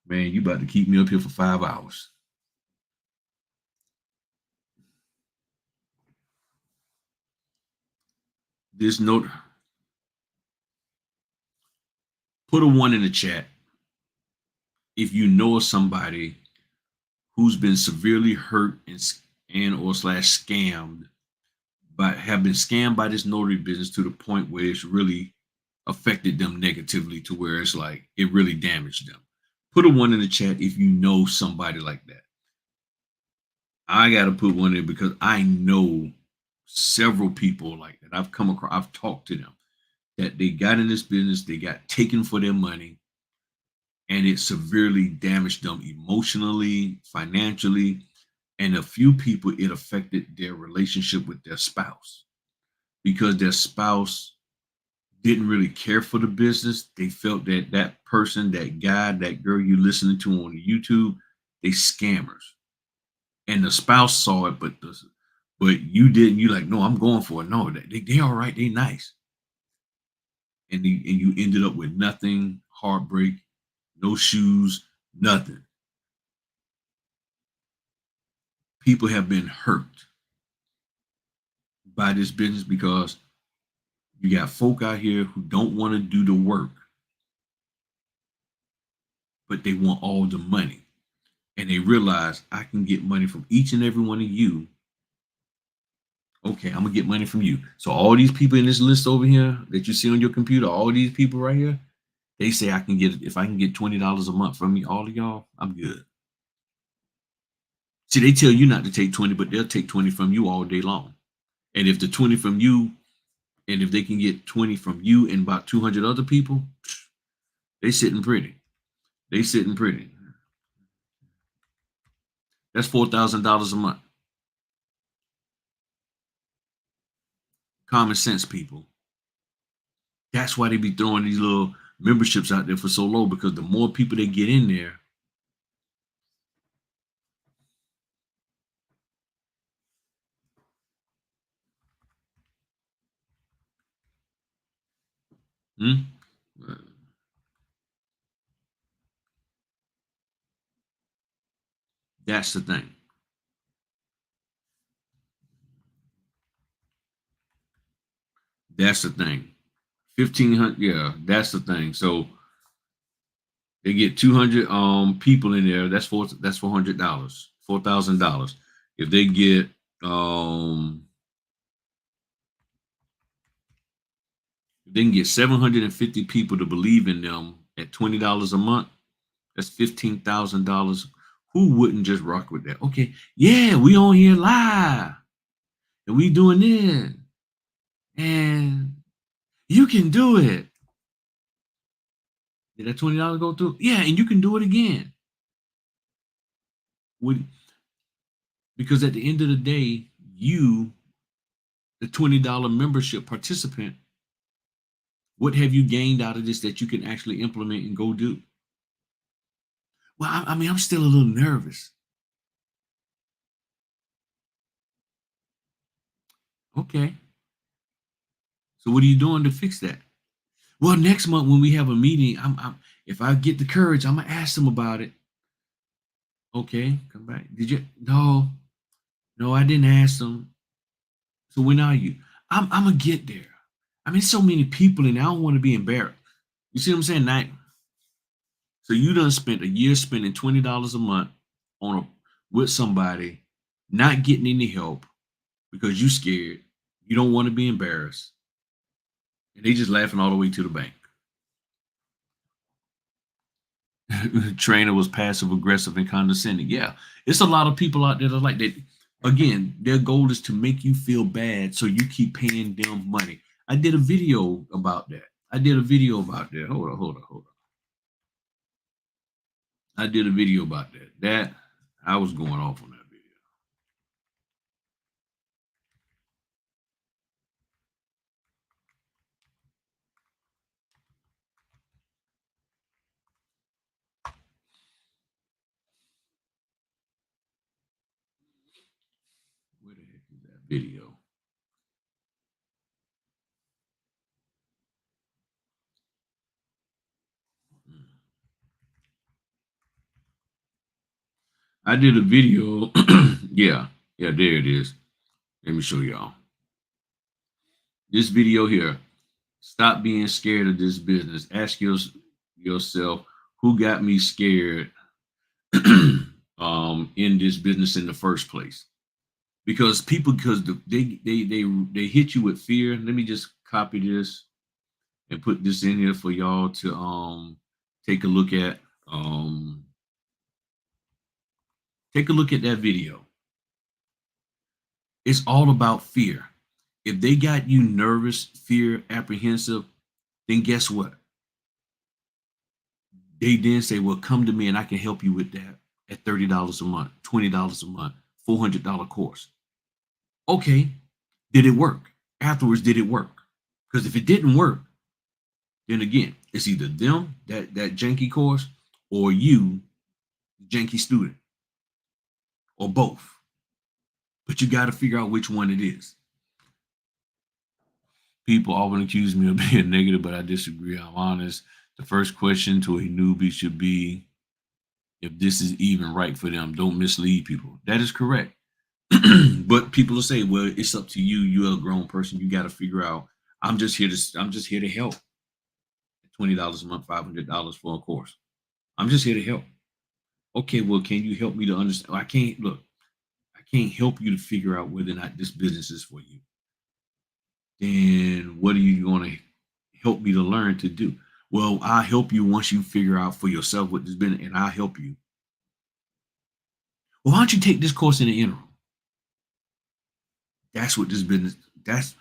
Man, you about to keep me up here for 5 hours. This note, put a one in the chat if you know of somebody who's been severely hurt and or slash scammed have been scammed by this notary business to the point where it's really affected them negatively to where it's like it really damaged them. Put a one in the chat if you know somebody like that. I got to put one in because I know several people like that. I've come across, I've talked to them that they got in this business, they got taken for their money, and it severely damaged them emotionally, financially, and a few people it affected their relationship with their spouse because their spouse didn't really care for the business. They felt that that person, that guy, that girl you listening to on YouTube, they scammers. And the spouse saw it, but you didn't. You like, no, I'm going for it. No, they all right. They nice. And you ended up with nothing, heartbreak, no shoes, nothing. People have been hurt by this business because you got folk out here who don't want to do the work, but they want all the money. And they realize I can get money from each and every one of you. Okay, I'm gonna get money from you. So all these people in this list over here that you see on your computer, all these people right here, they say I can get if I can get $20 a month from me, all of y'all, I'm good. See, they tell you not to take 20, but they'll take 20 from you all day long. And if the 20 from you, and if they can get 20 from you and about 200 other people, they sitting pretty. They sitting pretty. That's $4,000 a month. Common sense, people. That's why they be throwing these little memberships out there for so low because the more people they get in there, Hmm? That's the thing. That's the thing. 1,500. Yeah, that's the thing. So they get 200 people in there. That's $400, $4,000. If they get um if they can get 750 people to believe in them at $20 a month, that's $15,000. Who wouldn't just rock with that? Okay, yeah, we on here live and we doing this, and you can do it. Did that $20 go through? Yeah, and you can do it again. Would Because at the end of the day, you, the $20 membership participant, what have you gained out of this that you can actually implement and go do? Well, I mean, I'm still a little nervous. Okay. So what are you doing to fix that? Well, next month when we have a meeting, if I get the courage, I'm gonna ask them about it. Okay, come back. Did you? No, no, I didn't ask them. So when are you? I'm gonna get there. I mean, so many people, and I don't want to be embarrassed. You see what I'm saying? So you done spent a year spending $20 a month on a with somebody, not getting any help because you scared. You don't want to be embarrassed, and they just laughing all the way to the bank. Trainer was passive aggressive and condescending. Yeah, it's a lot of people out there that are like that. Again, their goal is to make you feel bad, so you keep paying them money. I did a video about that. Hold on. I did a video about that. I was going off on that video. Where the heck is that video? I did a video. Yeah, yeah, there it is. Let me show y'all. This video here. Stop being scared of this business. Ask yourself who got me scared in this business in the first place. Because they hit you with fear. Let me just copy this and put this in here for y'all to take a look at. Um Take a look at that video. It's all about fear. If they got you nervous, fear, apprehensive, then guess what? They then say, well, come to me and I can help you with that at $30 a month, $20 a month, $400 course. Okay, did it work? Afterwards, did it work? Because if it didn't work, then again, it's either them, that janky course, or you, janky student, or both. But you got to figure out which one it is. People often accuse me of being negative, but I disagree. I'm honest. The first question to a newbie should be if this is even right for them. Don't mislead people. That is correct. But people will say, well, it's up to you. You're a grown person. You got to figure out. I'm just here to help. $20 a month, $500 for a course. I'm just here to help. Okay, well, can you help me to understand? I can't look. I can't help you to figure out whether or not this business is for you. Then what are you going to help me to learn to do? Well, I'll help you once you figure out for yourself what this business, and I'll help you. Well, why don't you take this course in the interim? That's what this business. That's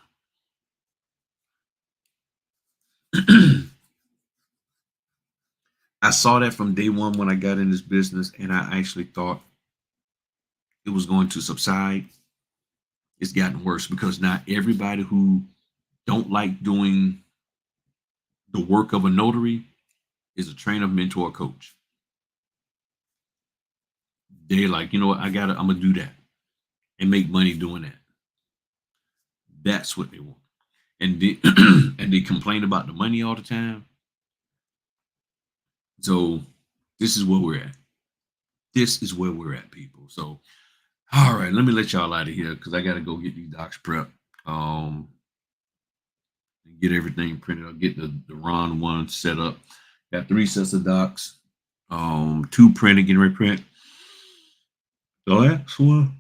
I saw that from day one when I got in this business, and I actually thought it was going to subside. It's gotten worse because not everybody who don't like doing the work of a notary is a trainer, mentor, coach. They're like, you know what, I'm gonna do that and make money doing that. That's what they want. and they, and they complain about the money all the time. So this is where we're at. This is where we're at, people. So, all right, let me let y'all out of here because I got to go get these docs prepped. And get everything printed. I'll get the Ron one set up. Got 3 sets of docs. 2 printed, getting ready to print. The last one.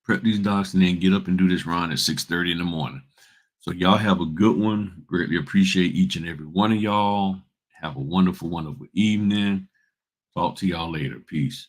Prep these docs and then get up and do this Ron at 6:30 in the morning. So y'all have a good one. Greatly appreciate each and every one of y'all. Have a wonderful, wonderful evening. Talk to y'all later. Peace.